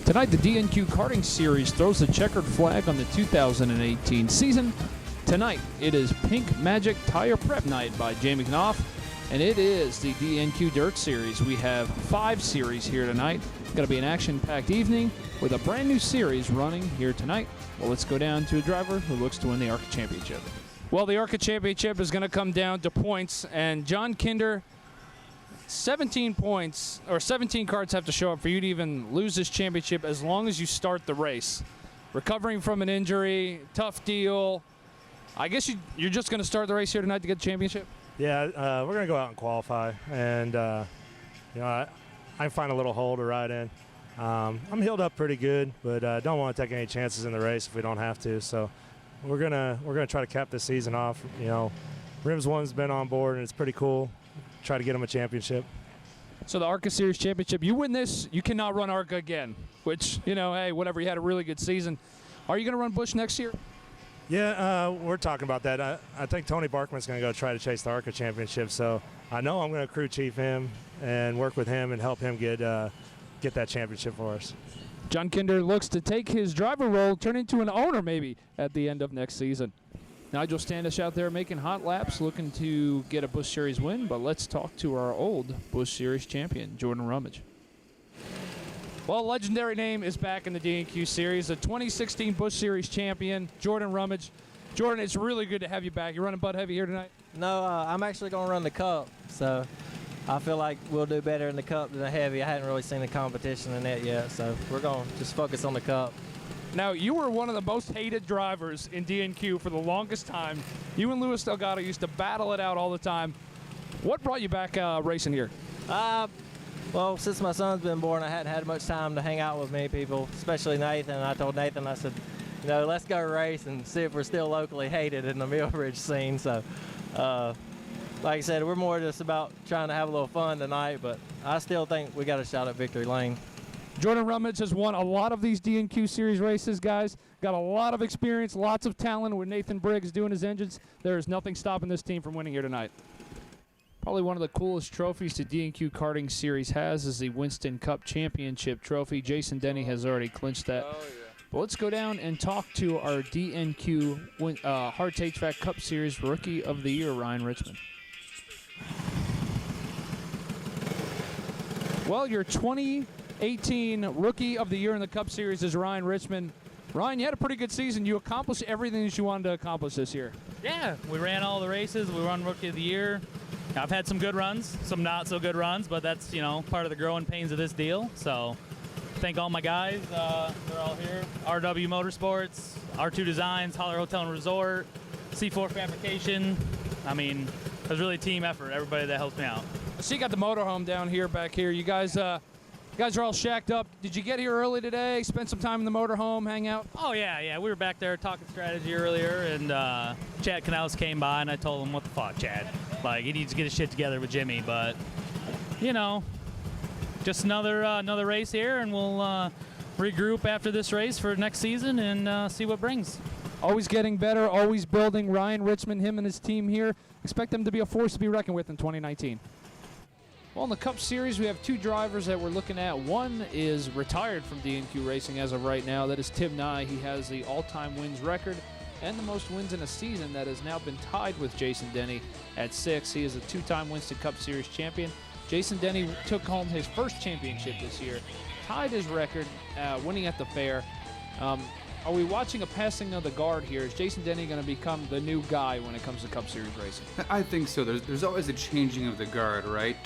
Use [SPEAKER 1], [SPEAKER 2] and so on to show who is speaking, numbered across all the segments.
[SPEAKER 1] Tonight, the DNQ Karting Series throws the checkered flag on the 2018 season. Tonight, it is Pink Magic Tire Prep Night by Jamie Knopf, and it is the DNQ Dirt Series. We have 5 series here tonight. It's going to be an action-packed evening with a brand new series running here tonight. Well, let's go down to a driver who looks to win the ARCA Championship. Well, the ARCA Championship is going to come down to points, and John Kinder, 17 points, or 17 cards have to show up for you to even lose this championship as long as you start the race. Recovering from an injury, tough deal. I guess you're just going to start the race here tonight to get the championship?
[SPEAKER 2] Yeah, we're going to go out and qualify, and I find a little hole to ride in. I'm healed up pretty good, but don't want to take any chances in the race if we don't have to. So we're gonna try to cap this season off. You know, Rims One's been on board, and it's pretty cool. Try to get them a championship.
[SPEAKER 1] So the ARCA Series Championship, you win this, you cannot run ARCA again. Which, hey, whatever. You had a really good season. Are you going to run Busch next year?
[SPEAKER 2] Yeah, we're talking about that. I think Tony Barkman's going to go try to chase the ARCA Championship. So I know I'm going to crew chief him and work with him and help him get that championship for us.
[SPEAKER 1] John Kinder looks to take his driver role, turn into an owner maybe at the end of next season. Nigel Standish out there making hot laps, looking to get a Busch Series win, but let's talk to our old Busch Series champion, Jordan Rummage. Well, legendary name is back in the DNQ Series, the 2016 Busch Series champion, Jordan Rummage. Jordan, it's really good to have you back. You running Bud Heavy here tonight?
[SPEAKER 3] No, I'm actually going to run the Cup, so I feel like we'll do better in the Cup than the Heavy. I hadn't really seen the competition in that yet, so we're going to just focus on the Cup.
[SPEAKER 1] Now, you were one of the most hated drivers in DNQ for the longest time. You and Luis Delgado used to battle it out all the time. What brought you back racing here?
[SPEAKER 3] Well, since my son's been born, I hadn't had much time to hang out with many people, especially Nathan. And I told Nathan, I said, let's go race and see if we're still locally hated in the Millbridge scene. So, like I said, we're more just about trying to have a little fun tonight, but I still think we got a shot at victory lane.
[SPEAKER 1] Jordan Rummage has won a lot of these DNQ Series races, guys. Got a lot of experience, lots of talent with Nathan Briggs doing his engines. There is nothing stopping this team from winning here tonight. Probably one of the coolest trophies the DNQ Karting Series has is the Winston Cup Championship trophy. Jason Denny has already clinched that. Oh, yeah. But let's go down and talk to our DNQ Hearts HVAC Cup Series Rookie of the Year, Ryan Richmond. Well, your 2018 Rookie of the Year in the Cup Series is Ryan Richmond. Ryan, you had a pretty good season. You accomplished everything that you wanted to accomplish this year.
[SPEAKER 4] Yeah, we ran all the races. We won Rookie of the Year. I've had some good runs, some not so good runs, but that's, part of the growing pains of this deal. So thank all my guys. They're all here. RW Motorsports, R2 Designs, Holler Hotel and Resort, C4 Fabrication. I mean, it was really a team effort, everybody that helped me out.
[SPEAKER 1] So you got the motorhome down here, back here. You guys are all shacked up. Did you get here early today, spend some time in the motorhome, hang out?
[SPEAKER 4] Oh, yeah. We were back there talking strategy earlier, and Chad Canales came by, and I told him, what the fuck, Chad? Like, he needs to get his shit together with Jimmy, but, just another race here, and we'll regroup after this race for next season and see what brings.
[SPEAKER 1] Always getting better, always building. Ryan Richmond, him and his team here. Expect them to be a force to be reckoned with in 2019. Well, in the Cup Series, we have 2 drivers that we're looking at. One is retired from DNQ Racing as of right now. That is Tim Nye. He has the all-time wins record and the most wins in a season that has now been tied with Jason Denny at 6. He is a 2-time Winston Cup Series champion. Jason Denny took home his first championship this year, tied his record, winning at the fair. Are we watching a passing of the guard here? Is Jason Denny going to become the new guy when it comes to Cup Series racing?
[SPEAKER 5] I think so. There's always a changing of the guard, right?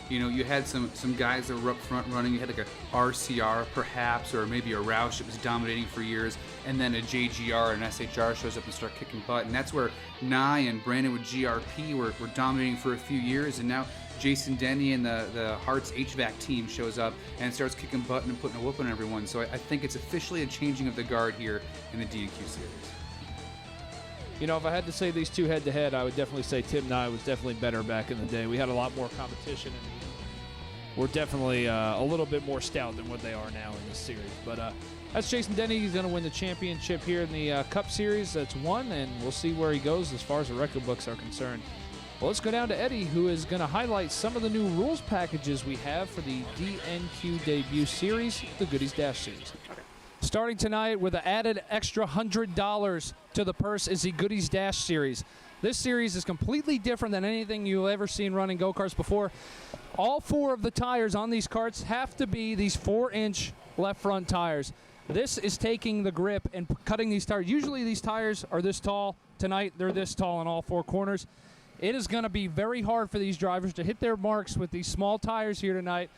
[SPEAKER 5] You had some guys that were up front running. You had like a RCR perhaps, or maybe a Roush that was dominating for years, and then a JGR and SHR shows up and start kicking butt. And that's where Nye and Brandon with GRP were dominating for a few years, and now Jason Denny and the Hearts HVAC team shows up and starts kicking butt and putting a whoop on everyone. So I think it's officially a changing of the guard here in the DNQ Series.
[SPEAKER 1] If I had to say these two head-to-head, I would definitely say Tim Nye was definitely better back in the day. We had a lot more competition, and we're definitely a little bit more stout than what they are now in this series. But that's Jason Denny. He's going to win the championship here in the Cup Series. That's 1, and we'll see where he goes as far as the record books are concerned. Well, let's go down to Eddie, who is going to highlight some of the new rules packages we have for the DNQ debut series, the Goodies Dash series. Starting tonight with an added extra $100 to the purse is the Goodies Dash series. This series is completely different than anything you've ever seen running go-karts before. All 4 of the tires on these carts have to be these 4-inch left front tires. This is taking the grip and cutting these tires. Usually these tires are this tall. Tonight they're this tall in all 4 corners. It is going to be very hard for these drivers to hit their marks with these small tires here tonight.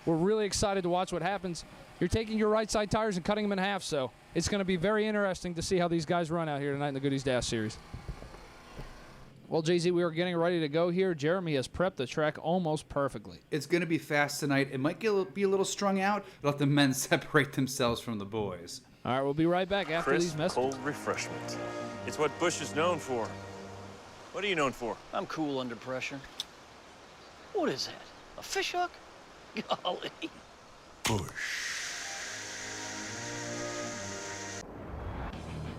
[SPEAKER 1] We're really excited to watch what happens. You're taking your right side tires and cutting them in half, so it's going to be very interesting to see how these guys run out here tonight in the Goodies Dash series. Well, JZ, we are getting ready to go here. Jeremy has prepped the track almost perfectly.
[SPEAKER 5] It's going to be fast tonight. It might be a little strung out. Let the men separate themselves from the boys.
[SPEAKER 1] All right, we'll be right back after these
[SPEAKER 6] Crisp,
[SPEAKER 1] messages.
[SPEAKER 6] cold refreshment. It's what Busch is known for. What are you known for?
[SPEAKER 7] I'm cool under pressure. What is that? A fish hook? Golly.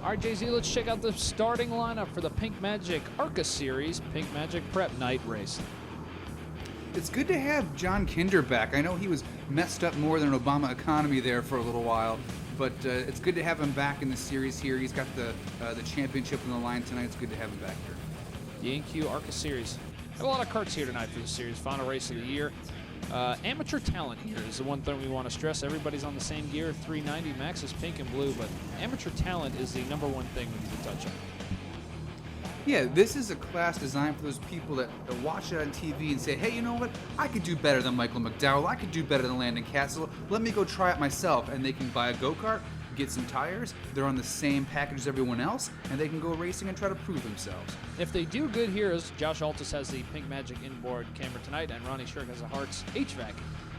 [SPEAKER 1] All right, JZ, let's check out the starting lineup for the Pink Magic ARCA series, Pink Magic Prep Night Race.
[SPEAKER 5] It's good to have John Kinder back. I know he was messed up more than an Obama economy there for a little while, but it's good to have him back in the series here. He's got the championship on the line tonight. It's good to have him back here.
[SPEAKER 1] The NQ ARCA series. Got a lot of carts here tonight for the series. Final race of the year. Amateur talent here is the one thing we want to stress. Everybody's on the same gear, 390. Max is pink and blue, but amateur talent is the number one thing we need to touch on.
[SPEAKER 5] Yeah, this is a class designed for those people that watch it on TV and say, hey, you know what? I could do better than Michael McDowell. I could do better than Landon Castle. Let me go try it myself. And they can buy a go-kart, get some tires. They're on the same package as everyone else, and they can go racing and try to prove themselves.
[SPEAKER 1] If they do good here, as Josh Altus has the Pink Magic inboard camera tonight, and Ronnie Shirk has a Hart's HVAC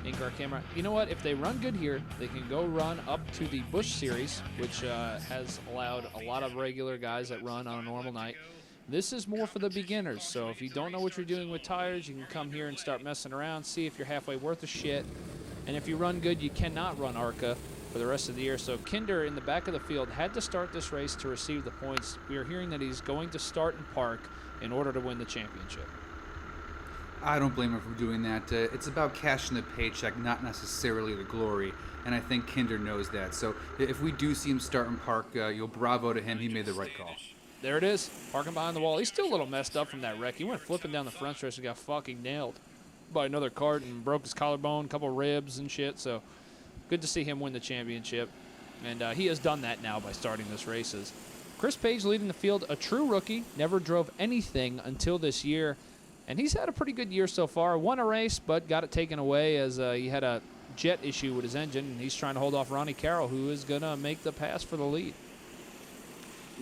[SPEAKER 1] in-car camera. You know what? If they run good here, they can go run up to the Busch series, which has allowed a lot of regular guys that run on a normal night. This is more for the beginners, so if you don't know what you're doing with tires, you can come here and start messing around, see if you're halfway worth a shit. And if you run good, you cannot run ARCA for the rest of the year. So Kinder in the back of the field had to start this race to receive the points. We are hearing that he's going to start and park in order to win the championship.
[SPEAKER 5] I don't blame him for doing that. It's about cashing the paycheck, not necessarily the glory. And I think Kinder knows that. So if we do see him start and park, you'll bravo to him. He made the right call.
[SPEAKER 1] There it is, parking behind the wall. He's still a little messed up from that wreck. He went flipping down the front stretch and got fucking nailed by another cart and broke his collarbone, a couple ribs and shit. So good to see him win the championship. And he has done that now by starting this races. Chris Page leading the field, a true rookie, never drove anything until this year. And he's had a pretty good year so far. Won a race, but got it taken away as he had a jet issue with his engine. And he's trying to hold off Ronnie Carroll, who is going to make the pass for the lead.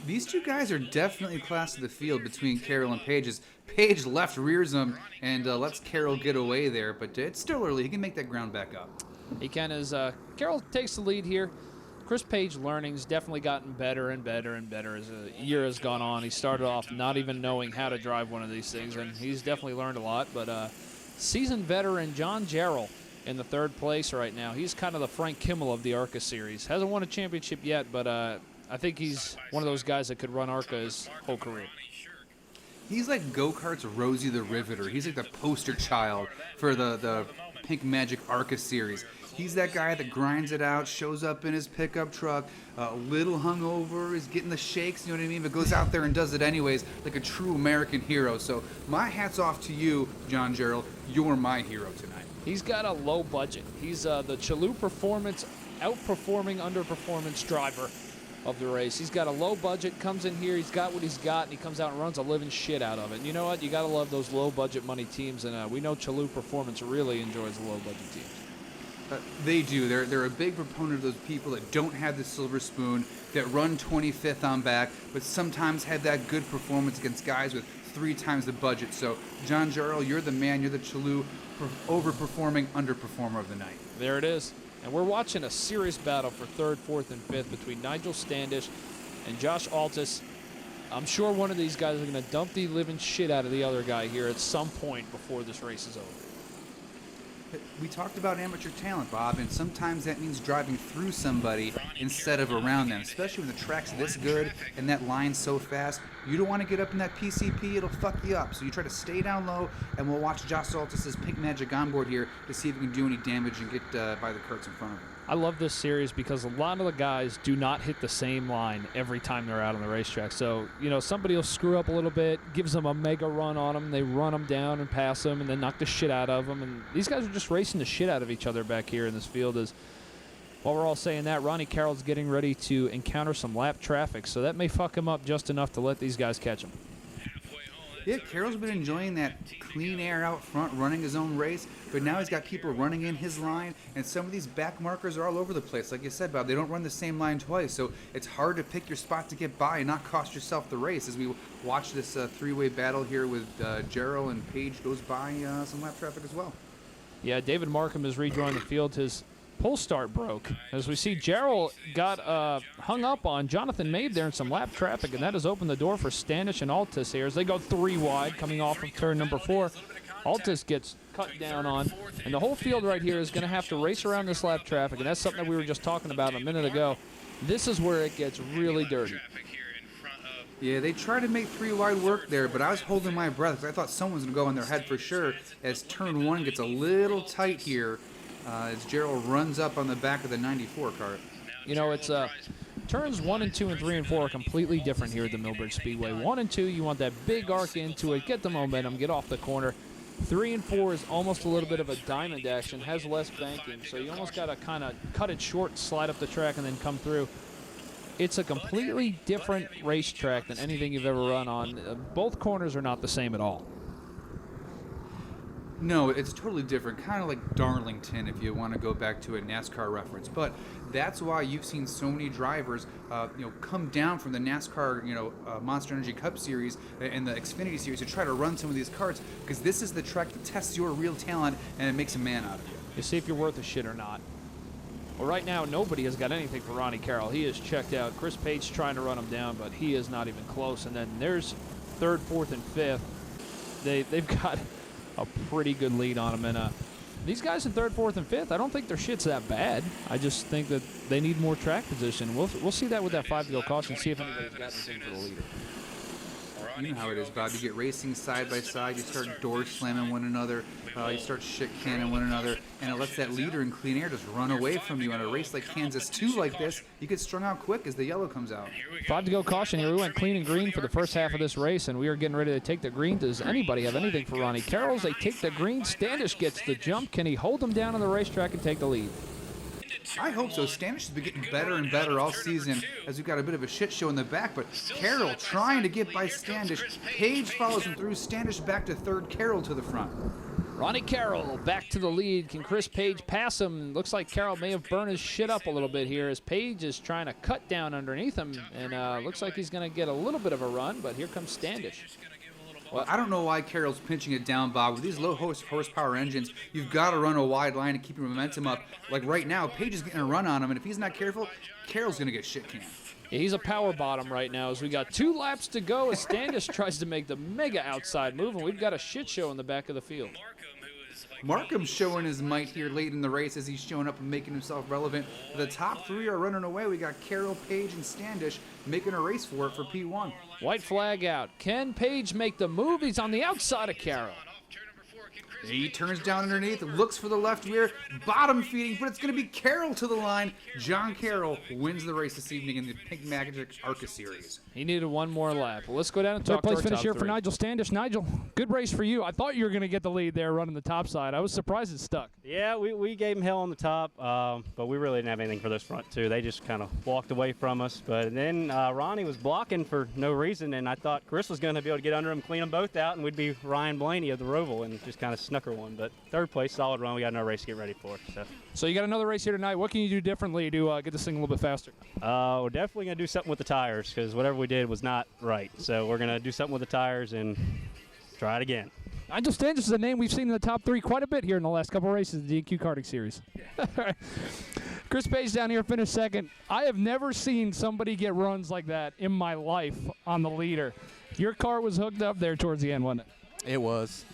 [SPEAKER 5] These two guys are definitely class of the field between Carroll and Page. Page left rears him and lets Carroll get away there, but it's still early. He can make that ground back up.
[SPEAKER 1] He can as Carroll takes the lead here. Chris Page learning's definitely gotten better and better and better as the year has gone on. He started off not even knowing how to drive one of these things, and he's definitely learned a lot. But seasoned veteran John Jarrell in the third place right now. He's kind of the Frank Kimmel of the ARCA series. Hasn't won a championship yet, but I think he's one of those guys that could run ARCA his whole career.
[SPEAKER 5] He's like go-kart's Rosie the Riveter. He's like the poster child for the Pink Magic ARCA series. He's that guy that grinds it out, shows up in his pickup truck, a little hungover, is getting the shakes, you know what I mean, but goes out there and does it anyways like a true American hero. So my hat's off to you, John Jarrell. You're my hero tonight.
[SPEAKER 1] He's got a low budget. He's the Chalou Performance outperforming underperformance driver of the race. He's got a low budget, comes in here, he's got what he's got, and he comes out and runs a living shit out of it. And you know what? You got to love those low budget money teams, and we know Chalou Performance really enjoys the low budget teams.
[SPEAKER 5] They do. They're a big proponent of those people that don't have the silver spoon, that run 25th on back, but sometimes have that good performance against guys with 3 times the budget. So, John Jarrell, you're the man. You're the Chalou overperforming underperformer of the night.
[SPEAKER 1] There it is. And we're watching a serious battle for 3rd, 4th, and 5th between Nigel Standish and Josh Altus. I'm sure one of these guys are going to dump the living shit out of the other guy here at some point before this race is over.
[SPEAKER 5] We talked about amateur talent, Bob, and sometimes that means driving through somebody instead of around them, especially when the track's this good and that line's so fast. You don't want to get up in that PCP, it'll fuck you up. So you try to stay down low, and we'll watch Josh Saltis' Pink Magic onboard here to see if we can do any damage and get by the carts in front of him.
[SPEAKER 1] I love this series because a lot of the guys do not hit the same line every time they're out on the racetrack. So, somebody will screw up a little bit, gives them a mega run on them, they run them down and pass them and then knock the shit out of them. And these guys are just racing the shit out of each other back here in this field. While we're all saying that, Ronnie Carroll's getting ready to encounter some lap traffic, so that may fuck him up just enough to let these guys catch him.
[SPEAKER 5] Yeah, Carroll's been enjoying that clean air out front, running his own race, but now he's got people running in his line, and some of these back markers are all over the place. Like you said, Bob, they don't run the same line twice, so it's hard to pick your spot to get by and not cost yourself the race. As we watch this three-way battle here with Jarrell and Page goes by some lap traffic as well.
[SPEAKER 1] Yeah, David Markham is rejoining the field. His pull start broke. As we see, Jarrell got hung up on Jonathan Mabe there in some lap traffic, and that has opened the door for Standish and Altus here as they go 3 wide coming off of turn number 4. Altus gets cut down on, and the whole field right here is going to have to race around this lap traffic, and that's something that we were just talking about a minute ago. This is where it gets really dirty.
[SPEAKER 5] Yeah, they tried to make 3 wide work there, but I was holding my breath because I thought someone was going to go on their head for sure as turn 1 gets a little tight here. As Jarrell runs up on the back of the 94 cart.
[SPEAKER 1] It's turns 1 and 2 and 3 and 4 are completely different here at the Millbridge Speedway. 1 and 2, you want that big arc into it, get the momentum, get off the corner. 3 and 4 is almost a little bit of a diamond action, has less banking, so you almost got to kind of cut it short, slide up the track, and then come through. It's a completely different racetrack than anything you've ever run on. Both corners are not the same at all.
[SPEAKER 5] No, it's totally different, kind of like Darlington if you want to go back to a NASCAR reference. But that's why you've seen so many drivers, come down from the NASCAR, Monster Energy Cup Series and the Xfinity Series to try to run some of these karts, because this is the track that tests your real talent and it makes a man out of you.
[SPEAKER 1] You see if you're worth a shit or not. Well, right now, nobody has got anything for Ronnie Carroll. He is checked out. Chris Page trying to run him down, but he is not even close. And then there's 3rd, 4th, and 5th. They've got a pretty good lead on them. And these guys in 3rd, 4th, and 5th, I don't think their shit's that bad. I just think that they need more track position. We'll see that with that 5-to-go caution, see if anybody's got anything for the leader.
[SPEAKER 5] You know how it is, Bob. You get racing side by side. You start door slamming one another. You start shit canning one another. And it lets that leader in clean air just run away from you. On a race like Kansas 2 like this, you get strung out quick as the yellow comes out.
[SPEAKER 1] 5-to-go caution here. We went clean and green for the first half of this race, and we are getting ready to take the green. Does anybody have anything for Ronnie Carroll? They take the green. Standish gets the jump. Can he hold him down on the racetrack and take the lead?
[SPEAKER 5] I hope so. Standish has been getting better and better all season as we've got a bit of a shit show in the back, but Carroll trying to get by Standish. Page follows him through. Standish back to 3rd, Carroll to the front.
[SPEAKER 1] Ronnie Carroll back to the lead. Can Chris Page pass him? Looks like Carroll may have burned his shit up a little bit here as Page is trying to cut down underneath him, and looks like he's going to get a little bit of a run, but here comes Standish.
[SPEAKER 5] Well, I don't know why Carroll's pinching it down, Bob. With these low horsepower engines, you've got to run a wide line to keep your momentum up. Like right now, Page is getting a run on him, and if he's not careful, Carroll's going to get shit canned.
[SPEAKER 1] Yeah, he's a power bottom right now as we got 2 laps to go as Standish tries to make the mega outside move, and we've got a shit show in the back of the field.
[SPEAKER 5] Markham's showing his might here late in the race as he's showing up and making himself relevant. The top 3 are running away. We got Carroll, Page, and Standish making a race for it for P1.
[SPEAKER 1] White flag out. Can Page make the move? He's on the outside of Carroll.
[SPEAKER 5] He turns down underneath, looks for the left rear, bottom feeding, but it's going to be Carroll to the line. John Carroll wins the race this evening in the Pink Magic ARCA Series.
[SPEAKER 1] He needed 1 more lap. Well, let's go down and talk to our
[SPEAKER 8] finish
[SPEAKER 1] top
[SPEAKER 8] here
[SPEAKER 1] 3.
[SPEAKER 8] for Nigel Standish. Nigel, good race for you. I thought you were going to get the lead there running the top side. I was surprised it stuck.
[SPEAKER 9] Yeah, we gave him hell on the top, but we really didn't have anything for those front 2. They just kind of walked away from us. But then Ronnie was blocking for no reason, and I thought Chris was going to be able to get under him, clean them both out, and we'd be Ryan Blaney of the Roval, and just kind of snuck her one. But 3rd place, solid run. We got another race to get ready for.
[SPEAKER 8] So you got another race here tonight. What can you do differently to get this thing a little bit faster?
[SPEAKER 9] We're definitely going to do something with the tires because whatever we did was not right. So we're going to do something with the tires and try it again.
[SPEAKER 8] Nigel Standish is a name we've seen in the top 3 quite a bit here in the last couple of races of the DQ karting series. Chris Page down here finished 2nd. I have never seen somebody get runs like that in my life on the leader. Your car was hooked up there towards the end, wasn't it?
[SPEAKER 10] It was.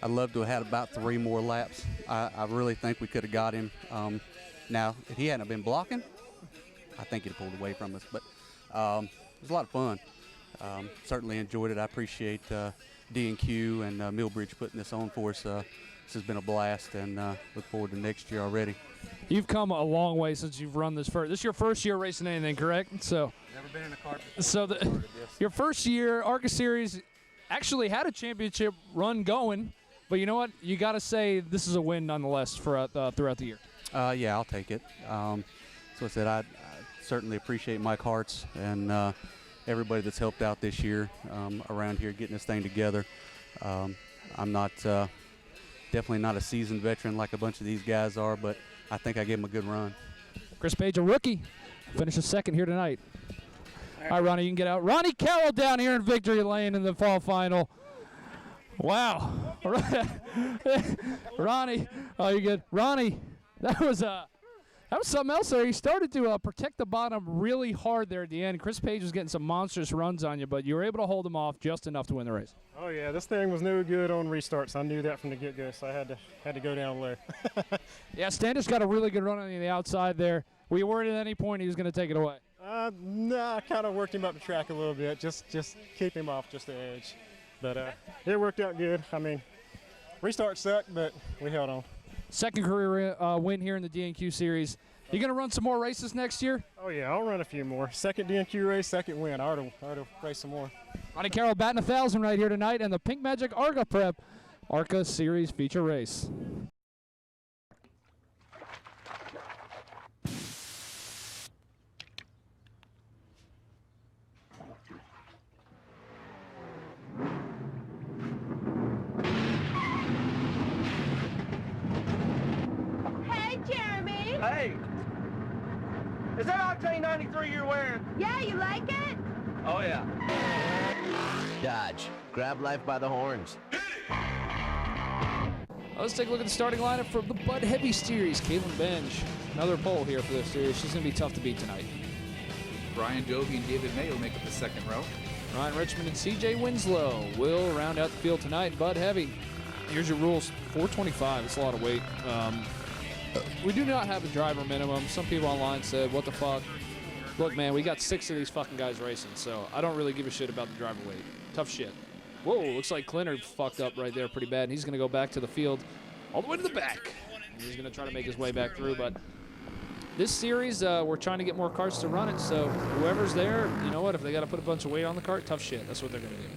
[SPEAKER 10] I'd love to have had about 3 more laps. I really think we could have got him. Now, if he hadn't been blocking, I think he'd have pulled away from us. But it was a lot of fun. Certainly enjoyed it. I appreciate D&Q and Millbridge putting this on for us. This has been a blast, and look forward to next year already.
[SPEAKER 8] You've come a long way since you've run this first. This is your first year racing anything, correct? So
[SPEAKER 10] Never been in a car before.
[SPEAKER 8] So your first year ARCA Series actually had a championship run going, but you know what? You got to say this is a win nonetheless for throughout the year.
[SPEAKER 10] Yeah, I'll take it. So I said I certainly appreciate Mike Hartz and everybody that's helped out this year around here getting this thing together. I'm not definitely not a seasoned veteran like a bunch of these guys are, but I think I gave them a good run.
[SPEAKER 8] Chris Page, a rookie, finishes second here tonight. All right, Ronnie, you can get out. Ronnie Carroll down here in victory lane in the fall final. Wow. Ronnie, oh, you're good. Ronnie, that was something else there. He started to protect the bottom really hard there at the end. Chris Page was getting some monstrous runs on you, but you were able to hold him off just enough to win the race.
[SPEAKER 11] Oh yeah, this thing was no good on restarts. I knew that from the get-go, so I had to go down low.
[SPEAKER 8] Yeah, Standish got a really good run on the outside there. Were you worried at any point he was going to take it away?
[SPEAKER 11] No, I kind of worked him up the track a little bit, just keep him off just the edge. But it worked out good. I mean, restart sucked, but we held on.
[SPEAKER 8] Second career win here in the D&Q Series. You going to run some more races next year?
[SPEAKER 11] Oh, yeah, I'll run a few more. Second D&Q race, second win. I ought to race some more.
[SPEAKER 8] Ronnie Carroll batting 1,000 right here tonight, and the Pink Magic ARCA Prep ARCA Series feature race.
[SPEAKER 12] Hey, Jeremy.
[SPEAKER 13] Hey! Is that Octane 93 you're wearing?
[SPEAKER 12] Yeah, you like it?
[SPEAKER 13] Oh, yeah.
[SPEAKER 14] Dodge. Grab life by the horns.
[SPEAKER 8] Let's take a look at the starting lineup for the Bud Heavy Series. Caitlin Benj, another pole here for this series. She's going to be tough to beat tonight.
[SPEAKER 5] Brian Dobie and David Mayo make up the second row.
[SPEAKER 8] Ryan Richmond and CJ Winslow will round out the field tonight. Bud Heavy, here's your rules. 425, it's a lot of weight. We do not have a driver minimum. Some people online said, what the fuck? Look, man, we got 6 of these fucking guys racing, so I don't really give a shit about the driver weight. Tough shit. Whoa, looks like Clinner fucked up right there pretty bad, and he's going to go back to the field all the way to the back. And he's going to try to make his way back through, but this series, we're trying to get more carts to run it, so whoever's there, you know what, if they got to put a bunch of weight on the cart, tough shit. That's what they're going to do.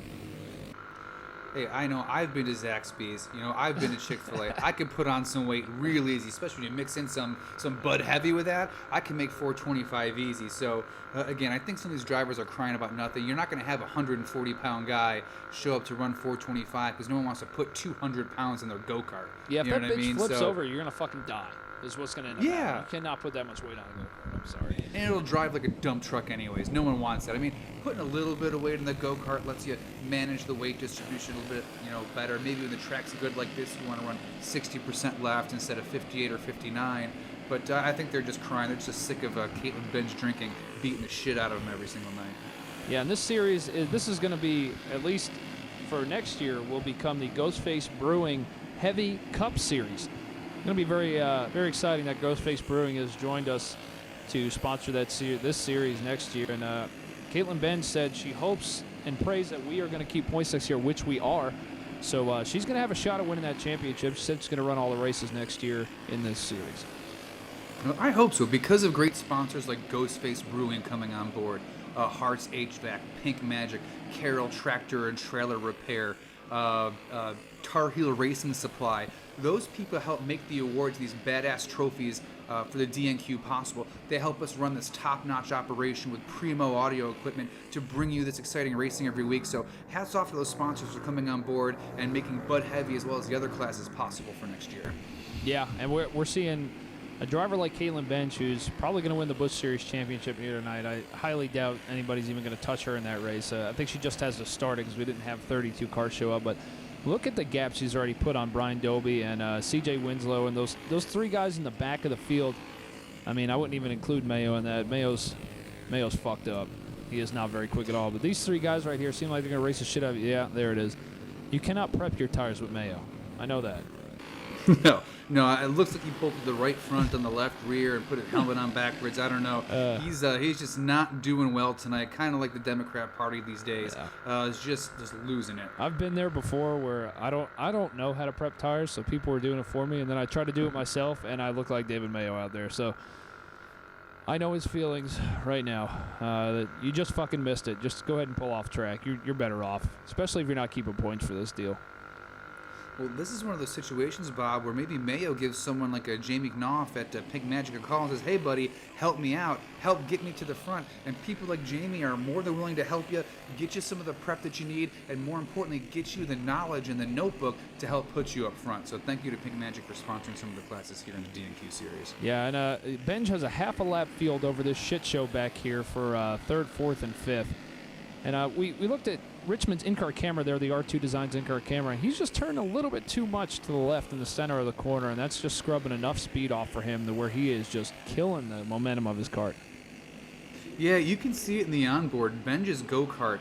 [SPEAKER 5] Hey, I know I've been to Zaxby's. You know, I've been to Chick-fil-A. I could put on some weight real easy, especially when you mix in some Bud Heavy with that. I can make 425 easy. So, again, I think some of these drivers are crying about nothing. You're not going to have a 140-pound guy show up to run 425 because no one wants to put 200 pounds in their go-kart.
[SPEAKER 8] Yeah, if
[SPEAKER 5] you know
[SPEAKER 8] that
[SPEAKER 5] what
[SPEAKER 8] bitch
[SPEAKER 5] I mean?
[SPEAKER 8] flips
[SPEAKER 5] So,
[SPEAKER 8] over, you're going to fucking die. Is what's going to end up
[SPEAKER 5] Yeah.
[SPEAKER 8] happening. You cannot put that much weight on a go-kart. I'm sorry.
[SPEAKER 5] And it'll drive like a dump truck anyways. No one wants that. I mean, putting a little bit of weight in the go-kart lets you manage the weight distribution a little bit, better. Maybe when the track's good like this, you want to run 60% left instead of 58 or 59. But I think they're just crying. They're just sick of Caitlin Benj drinking, beating the shit out of them every single night.
[SPEAKER 8] Yeah, and this series, this is going to be, at least for next year, will become the Ghostface Brewing Heavy Cup Series. It's going to be very, very exciting that Ghostface Brewing has joined us to sponsor this series next year. And Caitlin Benj said she hopes and prays that we are going to keep points next year, which we are. So she's going to have a shot at winning that championship. She said she's going to run all the races next year in this series.
[SPEAKER 5] I hope so, because of great sponsors like Ghostface Brewing coming on board, Hearts HVAC, Pink Magic, Carroll Tractor and Trailer Repair, Tar Heel Racing Supply. Those people help make the awards, these badass trophies for the D&Q possible. They help us run this top-notch operation with primo audio equipment to bring you this exciting racing every week. So hats off to those sponsors for coming on board and making Bud Heavy as well as the other classes possible for next year.
[SPEAKER 8] Yeah, and we're seeing a driver like Caitlin Benj, who's probably going to win the Busch Series championship here tonight. I highly doubt anybody's even going to touch her in that race. I think she just has to start it because we didn't have 32 cars show up, but look at the gap she's already put on Brian Dobie and CJ Winslow and those 3 guys in the back of the field. I mean, I wouldn't even include Mayo in that. Mayo's fucked up. He is not very quick at all. But these 3 guys right here seem like they're going to race the shit out of you. Yeah, there it is. You cannot prep your tires with Mayo.
[SPEAKER 1] I know that.
[SPEAKER 5] No, it looks like he bolted the right front on the left rear and put his helmet on backwards. I don't know. He's just not doing well tonight. Kind of like the Democrat Party these days. Is just losing it.
[SPEAKER 1] I've been there before where I don't know how to prep tires, so people were doing it for me, and then I tried to do it myself, and I look like David Mayo out there. So I know his feelings right now. That you just fucking missed it. Just go ahead and pull off track. You're better off, especially if you're not keeping points for this deal.
[SPEAKER 5] Well, this is one of those situations, Bob, where maybe Mayo gives someone like a Jamie Knopf at Pink Magic a call and says, hey, buddy, help me out. Help get me to the front. And people like Jamie are more than willing to help you, get you some of the prep that you need, and more importantly, get you the knowledge and the notebook to help put you up front. So thank you to Pink Magic for sponsoring some of the classes here in the DNQ series.
[SPEAKER 1] Yeah, and Benj has a half a lap field over this shit show back here for third, fourth, and fifth. And we looked at Richmond's in-car camera there, the R2 Designs in-car camera, and he's just turned a little bit too much to the left in the center of the corner, and that's just scrubbing enough speed off for him to where he is just killing the momentum of his kart.
[SPEAKER 5] Yeah, you can see it in the onboard. Benj's go-kart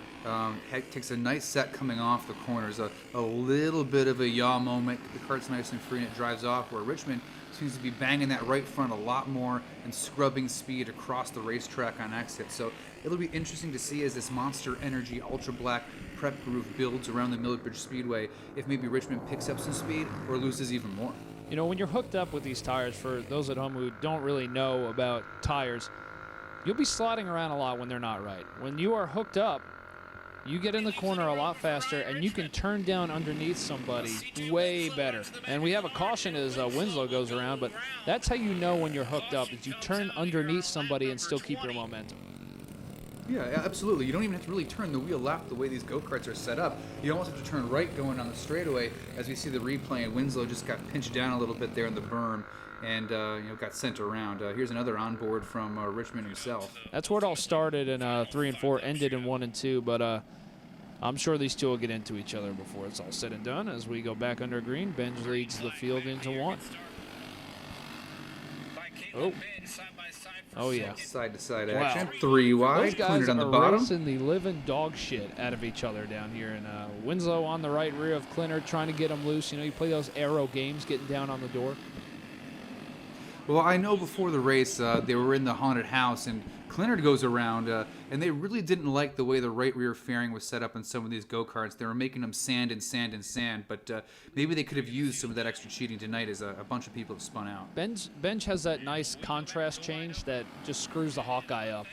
[SPEAKER 5] takes a nice set coming off the corners, a little bit of a yaw moment. The kart's nice and free and it drives off, where Richmond seems to be banging that right front a lot more and scrubbing speed across the racetrack on exit. So it'll be interesting to see as this Monster Energy Ultra Black prep groove builds around the Millbridge Speedway, if maybe Richmond picks up some speed or loses even more.
[SPEAKER 1] You know, when you're hooked up with these tires, for those at home who don't really know about tires, you'll be sliding around a lot when they're not right. When you are hooked up, you get in the corner a lot faster, and you can turn down underneath somebody way better. And we have a caution as Winslow goes around, but that's how you know when you're hooked up, is you turn underneath somebody and still keep your momentum.
[SPEAKER 5] Yeah, absolutely. You don't even have to really turn the wheel left the way these go-karts are set up. You almost have to turn right going on the straightaway. As we see the replay, and Winslow just got pinched down a little bit there in the berm and got sent around. Here's another onboard from Richmond himself.
[SPEAKER 1] That's where it all started in 3 and 4, ended in 1 and 2, but I'm sure these two will get into each other before it's all said and done. As we go back under green, Benj leads the field into 1. Oh yeah.
[SPEAKER 5] Side-to-side action. 3 wide.
[SPEAKER 1] Those guys
[SPEAKER 5] on the
[SPEAKER 1] are
[SPEAKER 5] bottom.
[SPEAKER 1] racing the living dog shit out of each other down here. And Winslow on the right rear of Clinner, trying to get him loose. You know, you play those aero games, getting down on the door.
[SPEAKER 5] Well, I know before the race they were in the haunted house, and Clinard goes around, and they really didn't like the way the right rear fairing was set up in some of these go-karts. They were making them sand and sand and sand, but maybe they could have used some of that extra cheating tonight as a bunch of people have spun out.
[SPEAKER 1] Benj has that nice contrast change that just screws the Hawkeye up.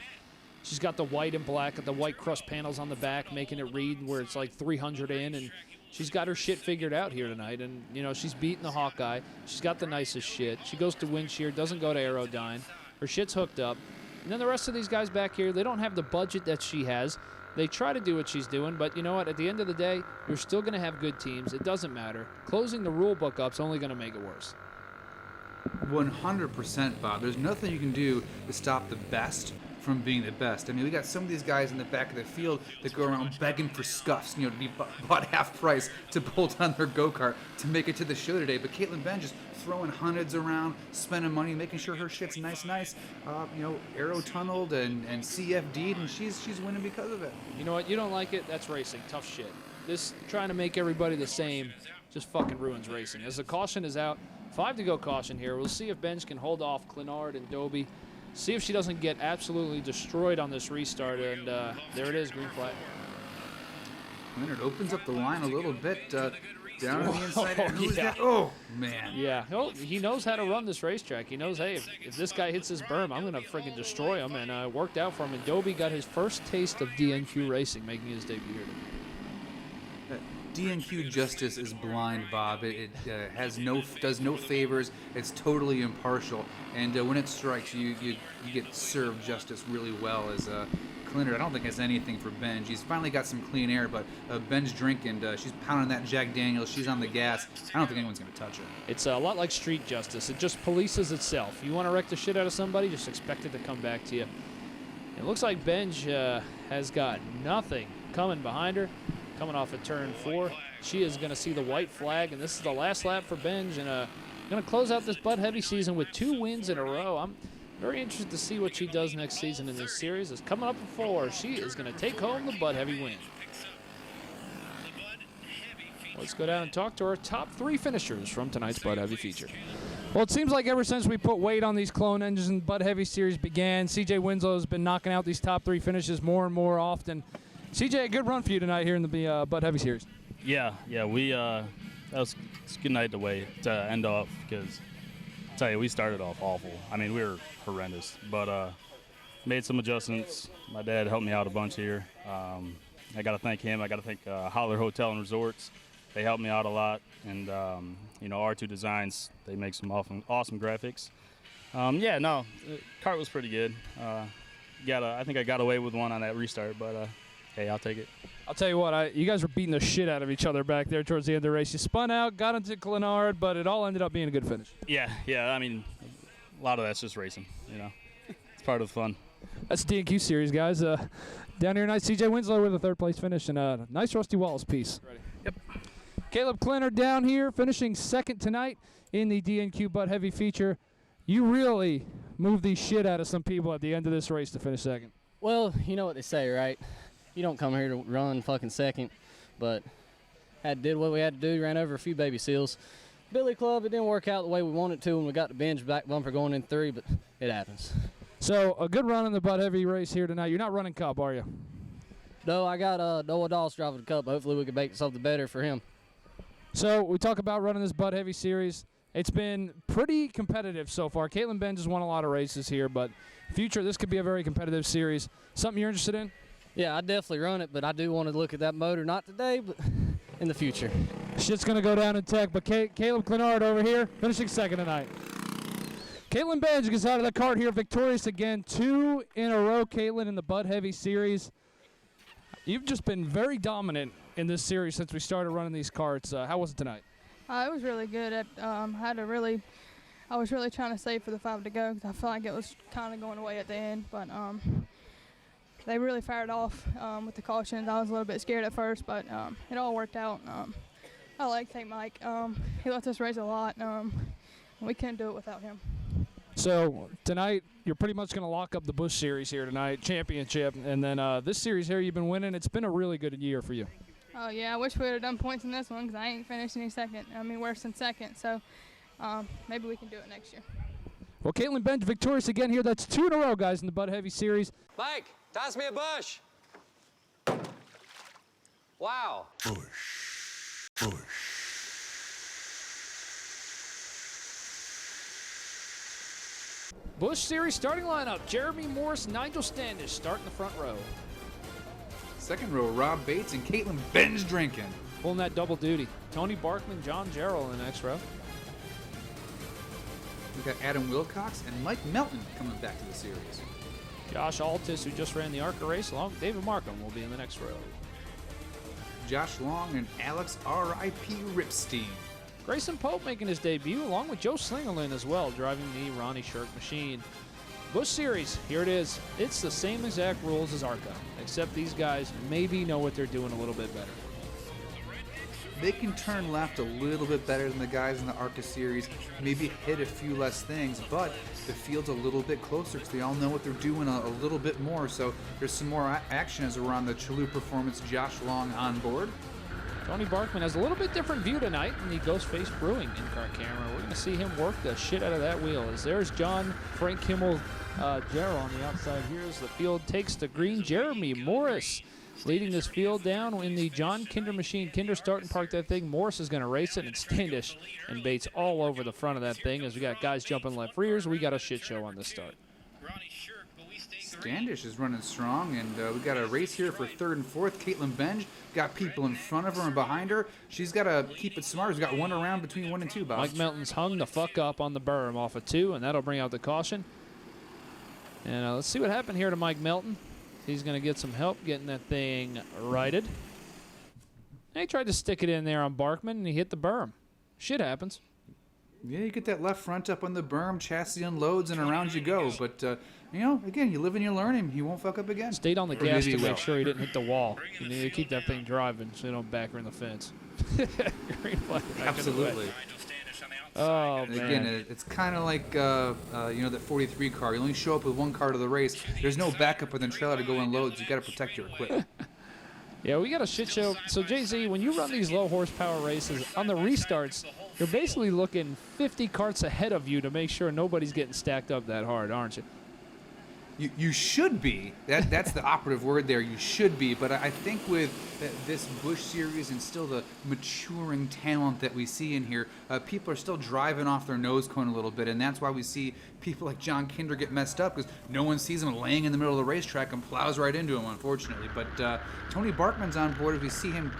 [SPEAKER 1] She's got the white and black, the white crust panels on the back, making it read where it's like 300 in, and she's got her shit figured out here tonight. And, you know, she's beating the Hawkeye. She's got the nicest shit. She goes to wind shear, doesn't go to Aerodyne. Her shit's hooked up. And then the rest of these guys back here, they don't have the budget that she has. They try to do what she's doing, but you know what? At the end of the day, you're still going to have good teams. It doesn't matter. Closing the rule book up's only going to make it worse.
[SPEAKER 5] 100%, Bob. There's nothing you can do to stop the best from being the best. I mean, we got some of these guys in the back of the field that go around begging for scuffs, you know, to be bought half price to bolt on their go-kart to make it to the show today. But Caitlin Benj just throwing hundreds around, spending money, making sure her shit's nice, you know, aero-tunneled and CFD'd, and she's winning because of it.
[SPEAKER 1] You know what? You don't like it? That's racing. Tough shit. This trying to make everybody the same just fucking ruins racing. As the caution is out, 5 to go caution here. We'll see if Benj can hold off Clinard and Doby. See if she doesn't get absolutely destroyed on this restart, and there it is, green flag.
[SPEAKER 5] Leonard opens up the line a little bit down on the inside. Who's that? Oh, man.
[SPEAKER 1] Yeah, he knows how to run this racetrack. He knows, hey, if this guy hits his berm, I'm going to freaking destroy him, and it worked out for him. And Doby got his first taste of DNQ racing, making his debut here today.
[SPEAKER 5] DNQ justice is blind, Bob. It does no favors. It's totally impartial, and when it strikes, you get served justice really well. As Clinard, I don't think has anything for Benj. He's finally got some clean air, but Benj drinking. She's pounding that Jack Daniels. She's on the gas. I don't think anyone's going to touch her.
[SPEAKER 1] It's a lot like street justice. It just polices itself. You want to wreck the shit out of somebody, just expect it to come back to you. It looks like Benj has got nothing coming behind her. Coming off at turn 4, she is going to see the white flag, and this is the last lap for Benj, and going to close out this Bud Heavy season with 2 wins in a row. I'm very interested to see what she does next season in this series. It's coming up at 4. She is going to take home the Bud Heavy win. Let's go down and talk to our top 3 finishers from tonight's Bud Heavy feature. Well, it seems like ever since we put weight on these clone engines and Bud Heavy series began, CJ Winslow has been knocking out these top 3 finishes more and more often. CJ, a good run for you tonight here in the Bud Heavy series.
[SPEAKER 15] Yeah, we that was a good night to end off because I tell you, we started off awful. I mean, we were horrendous, but made some adjustments. My dad helped me out a bunch here. I got to thank him. I got to thank Holler Hotel and Resorts. They helped me out a lot, and R2 Designs, they make some awesome graphics. The cart was pretty good. I think I got away with one on that restart, but hey, I'll take it.
[SPEAKER 1] I'll tell you what, you guys were beating the shit out of each other back there towards the end of the race. You spun out, got into Clenard, but it all ended up being a good finish.
[SPEAKER 15] Yeah. I mean, a lot of that's just racing. It's part of the fun.
[SPEAKER 1] That's the D&Q series, guys. Down here tonight, CJ Winslow with a 3rd place finish and a nice Rusty Wallace piece. Ready.
[SPEAKER 15] Yep.
[SPEAKER 1] Caleb Clinner down here, finishing 2nd tonight in the D&Q Bud Heavy feature. You really moved the shit out of some people at the end of this race to finish 2nd.
[SPEAKER 16] Well, you know what they say, right? You don't come here to run fucking 2nd, but did what we had to do, ran over a few baby seals. Billy Club, it didn't work out the way we wanted to when we got the binge back bumper going in 3, but it happens.
[SPEAKER 1] So, a good run in the Bud Heavy race here tonight. You're not running Cup, are you?
[SPEAKER 16] No, I got Noah Dawes driving the Cup. Hopefully we can make something better for him.
[SPEAKER 1] So, we talk about running this Bud Heavy series. It's been pretty competitive so far. Caitlin Benz has won a lot of races here, but future, this could be a very competitive series. Something you're interested in?
[SPEAKER 16] Yeah, I definitely run it, but I do want to look at that motor, not today, but in the future.
[SPEAKER 1] Shit's going to go down in tech, but Caleb Clenard over here, finishing 2nd tonight. Caitlin Benz gets out of the cart here, victorious again, 2 in a row, Caitlin, in the Bud Heavy series. You've just been very dominant in this series since we started running these carts. How was it tonight?
[SPEAKER 17] It was really good. I was really trying to save for the 5 to go because I felt like it was kind of going away at the end, but they really fired off with the cautions. I was a little bit scared at first, but it all worked out. I like to thank Mike. He lets us race a lot. We couldn't do it without him.
[SPEAKER 1] So tonight, you're pretty much going to lock up the Busch series here tonight, championship, and then this series here you've been winning. It's been a really good year for you.
[SPEAKER 17] Oh, yeah, I wish we would have done points in this one because I ain't finished any second. I mean, worse than 2nd, so maybe we can do it next year.
[SPEAKER 1] Well, Caitlin Benz victorious again here. That's 2 in a row, guys, in the Bud Heavy series.
[SPEAKER 18] Mike, toss me a Busch. Wow. Busch.
[SPEAKER 1] Busch series starting lineup. Jeremy Morris, Nigel Standish starting the front row.
[SPEAKER 5] 2nd row, Rob Bates and Caitlin Benz drinking.
[SPEAKER 1] Pulling that double duty. Tony Barkman, John Jarrell in the next row.
[SPEAKER 5] We've got Adam Wilcox and Mike Melton coming back to the series.
[SPEAKER 1] Josh Altis, who just ran the ARCA race, along with David Markham, will be in the next row.
[SPEAKER 5] Josh Long and Alex R.I.P. Ripstein.
[SPEAKER 1] Grayson Pope making his debut, along with Joe Slingerland as well, driving the Ronnie Shirk machine. Busch series, here it is. It's the same exact rules as ARCA, except these guys maybe know what they're doing a little bit better.
[SPEAKER 5] They can turn left a little bit better than the guys in the ARCA series, maybe hit a few less things, but the field's a little bit closer because they all know what they're doing a little bit more. So there's some more action as we're on the Chalou Performance Josh Long on board.
[SPEAKER 1] Tony Barkman has a little bit different view tonight in the Ghostface Brewing in-car camera. We're going to see him work the shit out of that wheel. As there's John Frank Kimmel Jarrell on the outside here as the field takes the green. Jeremy Morris leading this field down in the John Kinder machine. Kinder starting park that thing. Morris is going to race it, and Standish and Bates all over the front of that thing. As we got guys jumping left rears, we got a shit show on this start.
[SPEAKER 5] Standish is running strong, and we got a race here for 3rd and 4th. Caitlin Benz got people in front of her and behind her. She's got to keep it smart. She's got one around between 1 and 2, Bob.
[SPEAKER 1] Mike Melton's hung the fuck up on the berm off of 2, and that'll bring out the caution. And let's see what happened here to Mike Melton. He's going to get some help getting that thing righted. And he tried to stick it in there on Barkman, and he hit the berm. Shit happens.
[SPEAKER 5] Yeah, you get that left front up on the berm, chassis unloads, and around you go. But, again, you live and you learn him. He won't fuck up again.
[SPEAKER 1] Stayed on the gas to make sure he didn't hit the wall. You need to keep that thing driving so you don't back her in the fence. Green flag.
[SPEAKER 5] Absolutely.
[SPEAKER 1] Oh,
[SPEAKER 5] and
[SPEAKER 1] man.
[SPEAKER 5] Again, it's kind of like, that 43 car. You only show up with one car to the race. There's no backup with a trailer to go in loads. You got to protect your equipment.
[SPEAKER 8] Yeah, we got a shit show. So, Jay-Z, when you run these low horsepower races, on the restarts, you're basically looking 50 carts ahead of you to make sure nobody's getting stacked up that hard, aren't you?
[SPEAKER 5] You should be. That's the operative word there. You should be. But I think with this Busch series and still the maturing talent that we see in here, people are still driving off their nose cone a little bit, and that's why we see people like John Kinder get messed up, because no one sees him laying in the middle of the racetrack and plows right into him, unfortunately. But Tony Barkman's on board. If you see him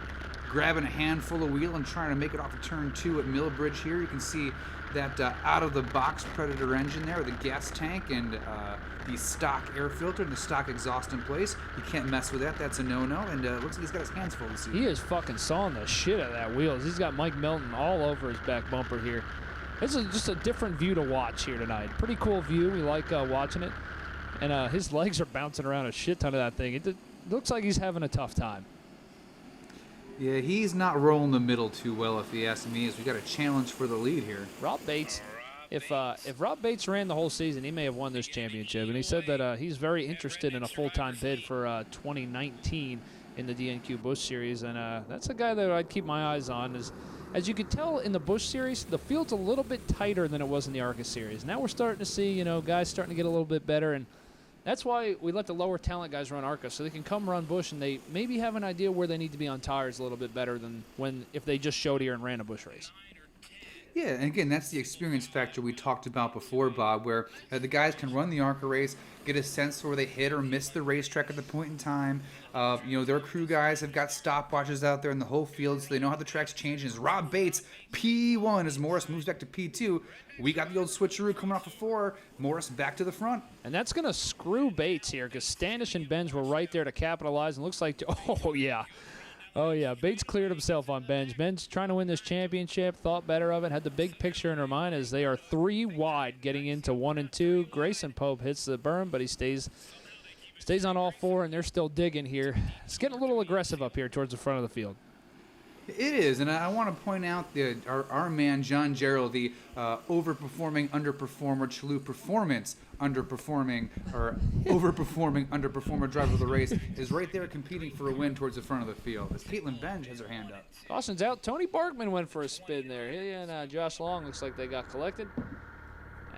[SPEAKER 5] grabbing a handful of wheel and trying to make it off of turn 2 at Millbridge here, you can see that out-of-the-box Predator engine there with the gas tank and the stock air filter and the stock exhaust in place. You can't mess with that. That's a no-no. And looks like he's got his hands full this season.
[SPEAKER 8] He is fucking sawing the shit out of that wheels. He's got Mike Melton all over his back bumper here. This is just a different view to watch here tonight. Pretty cool view. We like watching it. And his legs are bouncing around a shit ton of that thing. It looks like he's having a tough time.
[SPEAKER 5] Yeah, he's not rolling the middle too well, if you ask me, as we got a challenge for the lead here.
[SPEAKER 8] Rob Bates, if Rob Bates ran the whole season, he may have won this championship. And he said that he's very interested in a full-time bid for 2019 in the DNQ Busch Series. And that's a guy that I'd keep my eyes on. As you could tell in the Busch Series, the field's a little bit tighter than it was in the ARCA Series. Now we're starting to see, guys starting to get a little bit better. And that's why we let the lower talent guys run ARCA, so they can come run Busch and they maybe have an idea where they need to be on tires a little bit better than if they just showed here and ran a Busch race.
[SPEAKER 5] Yeah, and again, that's the experience factor we talked about before, Bob, where the guys can run the ARCA race, get a sense for where they hit or miss the racetrack at the point in time. Their crew guys have got stopwatches out there in the whole field, so they know how the track's changing. As Rob Bates, P1, as Morris moves back to P2, we got the old switcheroo coming off of 4, Morris back to the front.
[SPEAKER 8] And that's going to screw Bates here, because Standish and Benj were right there to capitalize, and looks like, oh, yeah, Bates cleared himself on Benj. Benj trying to win this championship, thought better of it, had the big picture in her mind as they are 3 wide getting into 1 and 2. Grayson Pope hits the berm, but he stays on all 4, and they're still digging here. It's getting a little aggressive up here towards the front of the field.
[SPEAKER 5] It is, and I want to point out that our man, John Jarrell, the overperforming underperformer, Chalou Performance underperforming, or overperforming underperformer driver of the race, is right there competing for a win towards the front of the field, as Caitlin Benj has her hand up.
[SPEAKER 8] Caution's out. Tony Barkman went for a spin there. He and Josh Long looks like they got collected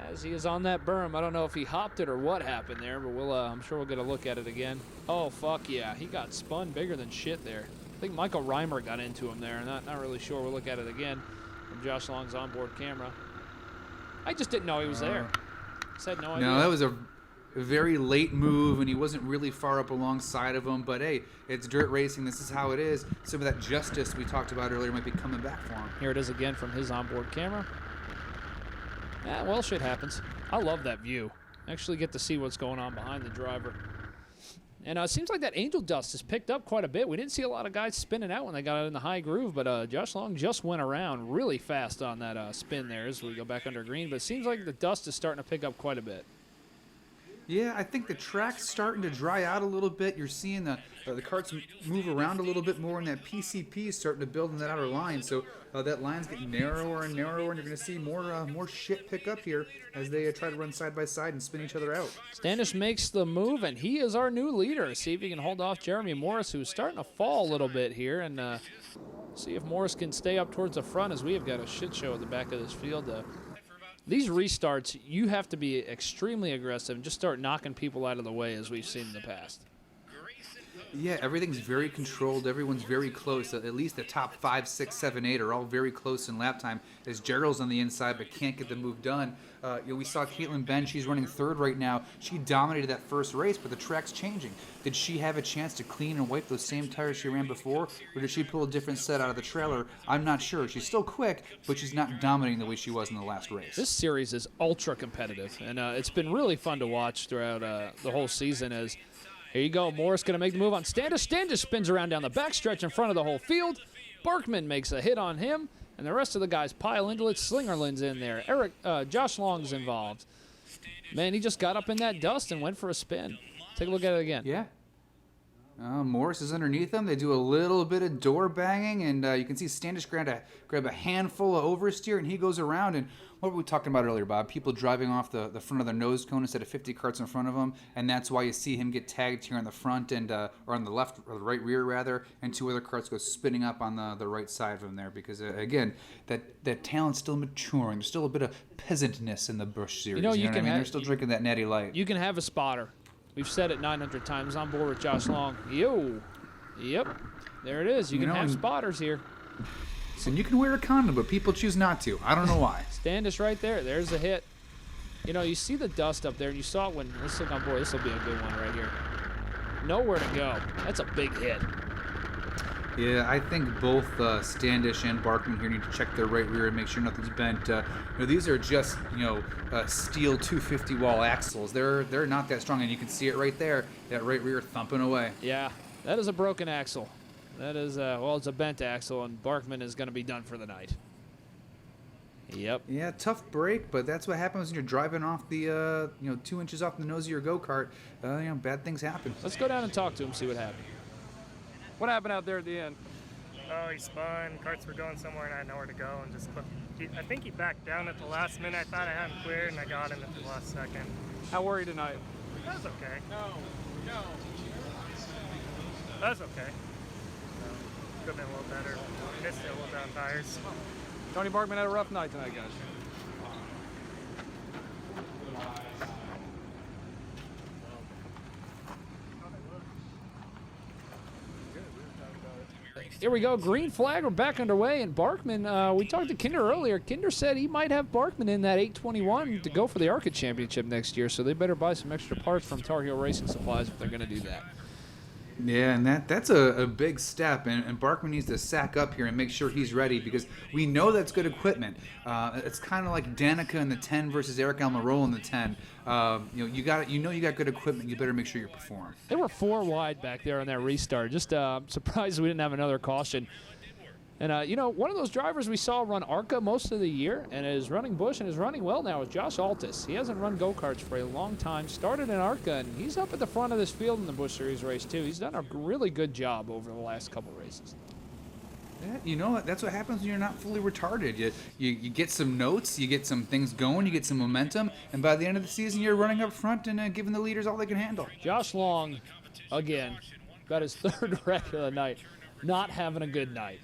[SPEAKER 8] as he is on that berm. I don't know if he hopped it or what happened there, but I'm sure we'll get a look at it again. Oh, fuck yeah. He got spun bigger than shit there. I think Michael Reimer got into him there. Not really sure. We'll look at it again from Josh Long's onboard camera. I just didn't know he was there. Said no idea.
[SPEAKER 5] No, that was a very late move, and he wasn't really far up alongside of him. But hey, it's dirt racing. This is how it is. Some of that justice we talked about earlier might be coming back for him.
[SPEAKER 8] Here it is again from his onboard camera. Yeah, well, shit happens. I love that view. Actually get to see what's going on behind the driver. And it seems like that angel dust has picked up quite a bit. We didn't see a lot of guys spinning out when they got in the high groove, but Josh Long just went around really fast on that spin there as we go back under green. But it seems like the dust is starting to pick up quite a bit.
[SPEAKER 5] Yeah, I think the track's starting to dry out a little bit. You're seeing the carts move around a little bit more, and that PCP is starting to build in that outer line. So that line's getting narrower and narrower, and you're going to see more shit pick up here as they try to run side by side and spin each other out.
[SPEAKER 8] Standish makes the move, and he is our new leader. See if he can hold off Jeremy Morris, who's starting to fall a little bit here, and see if Morris can stay up towards the front as we have got a shit show at the back of this field. These restarts, you have to be extremely aggressive and just start knocking people out of the way as we've seen in the past.
[SPEAKER 5] Yeah, everything's very controlled. Everyone's very close. At least the top 5, 6, 7, 8 are all very close in lap time as Gerald's on the inside but can't get the move done. We saw Caitlin Benj. She's running 3rd right now. She dominated that first race, but the track's changing. Did she have a chance to clean and wipe those same tires she ran before, or did she pull a different set out of the trailer? I'm not sure. She's still quick, but she's not dominating the way she was in the last race.
[SPEAKER 8] This series is ultra competitive, and it's been really fun to watch throughout the whole season. As here you go, Morris going to make the move on Standish. Standish spins around down the backstretch in front of the whole field. Barkman makes a hit on him, and the rest of the guys pile into it. Slingerland's in there. Josh Long's involved. Man, he just got up in that dust and went for a spin. Take a look at it again.
[SPEAKER 5] Yeah. Morris is underneath them. They do a little bit of door banging, and you can see Standish grab a handful of oversteer, and he goes around. And what were we talking about earlier, Bob? People driving off the front of their nose cone instead of 50 carts in front of them, and that's why you see him get tagged here on the front and or on the left or the right rear rather, and 2 other carts go spinning up on the right side of him there because again, that talent's still maturing. There's still a bit of peasantness in the Busch series. You know what I mean? They're still drinking that natty light.
[SPEAKER 8] You can have a spotter. We've said it 900 times. On board with Josh Long. Yep. There it is. You can have spotters here.
[SPEAKER 5] And you can wear a condom, but people choose not to. I don't know why.
[SPEAKER 8] Standish right there. There's the hit. You see the dust up there, and you saw it when. Let's look on board. This will be a good one right here. Nowhere to go. That's a big hit.
[SPEAKER 5] Yeah, I think both Standish and Barkman here need to check their right rear and make sure nothing's bent. These are just steel 250 wall axles. They're not that strong, and you can see it right there. That right rear thumping away.
[SPEAKER 8] Yeah, that is a broken axle. That is it's a bent axle, and Barkman is going to be done for the night. Yep.
[SPEAKER 5] Yeah, tough break, but that's what happens when you're driving off the 2 inches off the nose of your go-kart. Bad things happen.
[SPEAKER 8] Let's go down and talk to him, see what happened. What happened out there at the end?
[SPEAKER 19] Oh, he spun. Carts were going somewhere, and I had nowhere to go, and just clipped. I think he backed down at the last minute. I thought I had him cleared, and I got him at the last second.
[SPEAKER 8] How were you tonight?
[SPEAKER 19] That was okay. No. That was okay. Could have been a little better. Missed it a little bit on tires.
[SPEAKER 8] Tony Barkman had a rough night tonight, guys. Here we go. Green flag. We're back underway. And Barkman, we talked to Kinder earlier. Kinder said he might have Barkman in that 821 to go for the ARCA championship next year. So they better buy some extra parts from Tar Heel Racing Supplies if they're going to do that.
[SPEAKER 5] Yeah, and that's a big step, and Barkman needs to sack up here and make sure he's ready because we know that's good equipment. It's kind of like Danica in the 10 versus Eric Almirola in the 10. You got good equipment. You better make sure you perform.
[SPEAKER 8] They were 4 wide back there on that restart. Just surprised we didn't have another caution. And, one of those drivers we saw run ARCA most of the year and is running Busch and is running well now is Josh Altus. He hasn't run go-karts for a long time, started in ARCA, and he's up at the front of this field in the Busch Series race, too. He's done a really good job over the last couple races.
[SPEAKER 5] Yeah, that's what happens when you're not fully retarded. You get some notes, you get some things going, you get some momentum, and by the end of the season, you're running up front and giving the leaders all they can handle.
[SPEAKER 8] Josh Long, again, got his 3rd wreck of the night, not having a good night.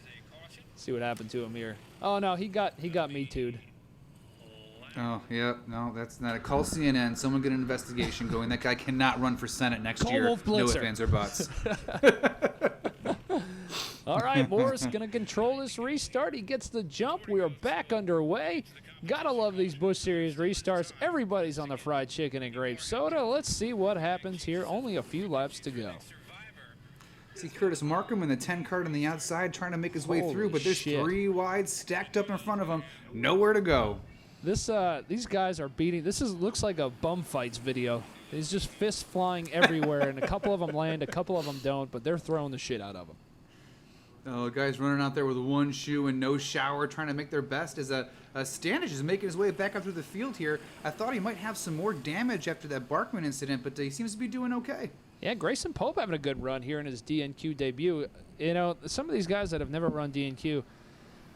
[SPEAKER 8] See what happened to him here. Oh no, he got me too'd.
[SPEAKER 5] Oh yeah, no, that's not a call CNN. Someone get an investigation going. That guy cannot run for Senate next year. No ifs, ands, or buts.
[SPEAKER 8] All right, Morris gonna control this restart. He gets the jump. We are back underway. Gotta love these Busch Series restarts. Everybody's on the fried chicken and grape soda. Let's see what happens here. Only a few laps to go.
[SPEAKER 5] See Curtis Markham in the 10 cart on the outside trying to make his way through, but there's 3 wide stacked up in front of him. Nowhere to go.
[SPEAKER 8] These guys are beating. Looks like a bum fights video. There's just fists flying everywhere, and a couple of them land, a couple of them don't, but they're throwing the shit out of them.
[SPEAKER 5] Oh, guys running out there with 1 shoe and no shower, trying to make their best as Standish is making his way back up through the field here. I thought he might have some more damage after that Barkman incident, but he seems to be doing okay.
[SPEAKER 8] Yeah, Grayson Pope having a good run here in his DNQ debut. Some of these guys that have never run DNQ,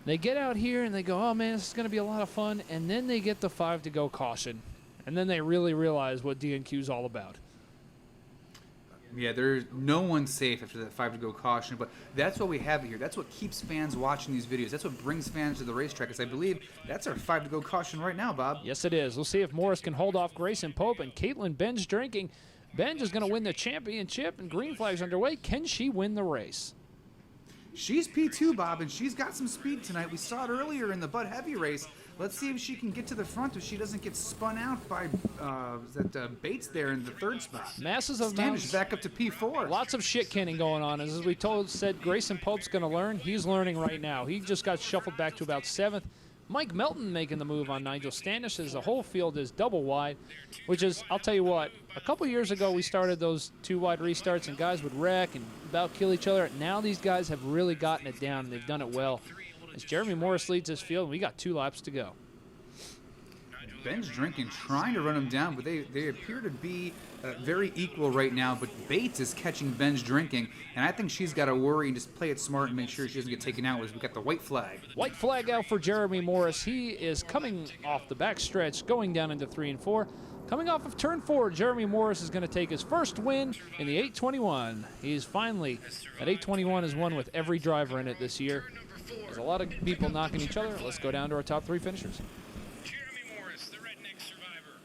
[SPEAKER 8] they get out here and they go, oh, man, this is going to be a lot of fun, and then they get the 5 to go caution, and then they really realize what DNQ is all about.
[SPEAKER 5] Yeah, there's no one safe after that 5 to go caution, but that's what we have here. That's what keeps fans watching these videos. That's what brings fans to the racetrack, because I believe that's our 5 to go caution right now, Bob.
[SPEAKER 8] Yes, it is. We'll see if Morris can hold off Grayson Pope, and Caitlin Benj drinking. Benj is going to win the championship, and green flag's underway. Can she win the race?
[SPEAKER 5] She's P2, Bob, and she's got some speed tonight. We saw it earlier in the Bud Heavy race. Let's see if she can get to the front if she doesn't get spun out by Bates there in the 3rd spot.
[SPEAKER 8] Masses of
[SPEAKER 5] Standish back up to P4.
[SPEAKER 8] Lots of shit canning going on. As we said, Grayson Pope's going to learn. He's learning right now. He just got shuffled back to about 7th. Mike Melton making the move on Nigel Standish as the whole field is double wide, which is, I'll tell you what, a couple years ago we started those 2 wide restarts and guys would wreck and about kill each other. Now these guys have really gotten it down and they've done it well. As Jeremy Morris leads this field, we got 2 laps to go.
[SPEAKER 5] Ben's drinking, trying to run him down, but they appear to be very equal right now. But Bates is catching Ben's drinking, and I think she's got to worry and just play it smart and make sure she doesn't get taken out. We got the white flag.
[SPEAKER 1] White flag out for Jeremy Morris. He is coming off the backstretch, going down into 3 and 4. Coming off of turn 4, Jeremy Morris is going to take his first win in the 821. He's finally, that 821 is one with every driver in it this year. There's a lot of people knocking each other. Let's go down to our top 3 finishers.
[SPEAKER 20] Jeremy Morris, the redneck survivor.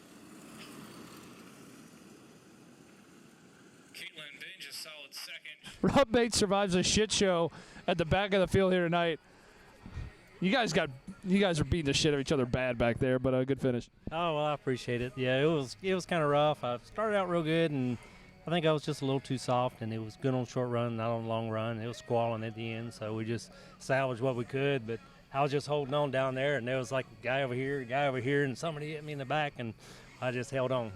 [SPEAKER 20] Caitlin Binge, a solid second.
[SPEAKER 8] Rob Bates survives a shit show at the back of the field here tonight. You guys are beating the shit out of each other bad back there, but a good finish.
[SPEAKER 3] Oh, well, I appreciate it. Yeah, it was kind of rough. I started out real good, and I think I was just a little too soft, and it was good on short run, not on long run. It was squalling at the end, so we just salvaged what we could. But I was just holding on down there, and there was like a guy over here, and somebody hit me in the back, and I just held on.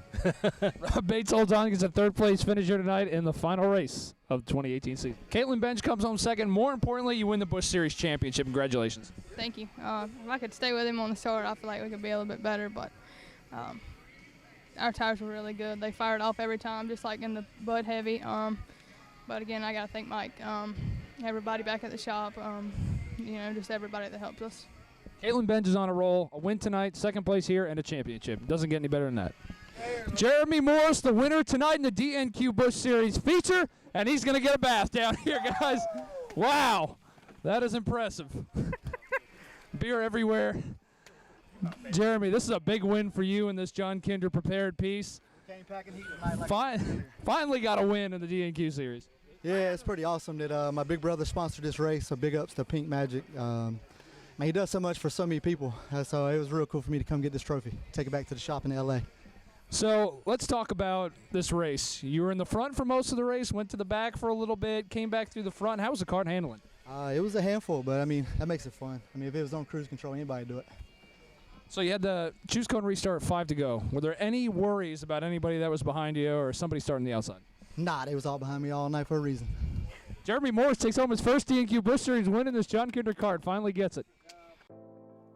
[SPEAKER 8] Rob Bates holds on, gets a third-place finisher tonight in the final race of the 2018 season. Caitlin Bench comes home second. More importantly, you win the Busch Series championship. Congratulations.
[SPEAKER 17] Thank you. If I could stay with him on the start, I feel like we could be a little bit better, but our tires were really good. They fired off every time, just like in the Bud Heavy. But again, I got to thank Mike, everybody back at the shop, just everybody that helped us.
[SPEAKER 8] Caitlin Bench is on a roll. A win tonight, second place here, and a championship. Doesn't get any better than that. Jeremy Morris, the winner tonight in the DNQ Busch Series feature, and he's going to get a bath down here, guys. Wow, that is impressive. Beer everywhere. Jeremy, this is a big win for you in this John Kinder prepared piece. Finally got a win in the DNQ Series.
[SPEAKER 21] Yeah, it's pretty awesome that my big brother sponsored this race, so big ups to Pink Magic. Man, he does so much for so many people, so it was real cool for me to come get this trophy, take it back to the shop in L.A.
[SPEAKER 8] So let's talk about this race. You were in the front for most of the race, went to the back for a little bit, came back through the front. How was the kart handling?
[SPEAKER 21] It was a handful, but, I mean, that makes it fun. I mean, if it was on cruise control, anybody would do it.
[SPEAKER 8] So you had the choose code and restart 5 to go. Were there any worries about anybody that was behind you or somebody starting the outside?
[SPEAKER 21] Nah, they was all behind me all night for a reason.
[SPEAKER 8] Jeremy Morris takes home his first DNQ Busch Series win in this John Kinder kart. Finally gets it.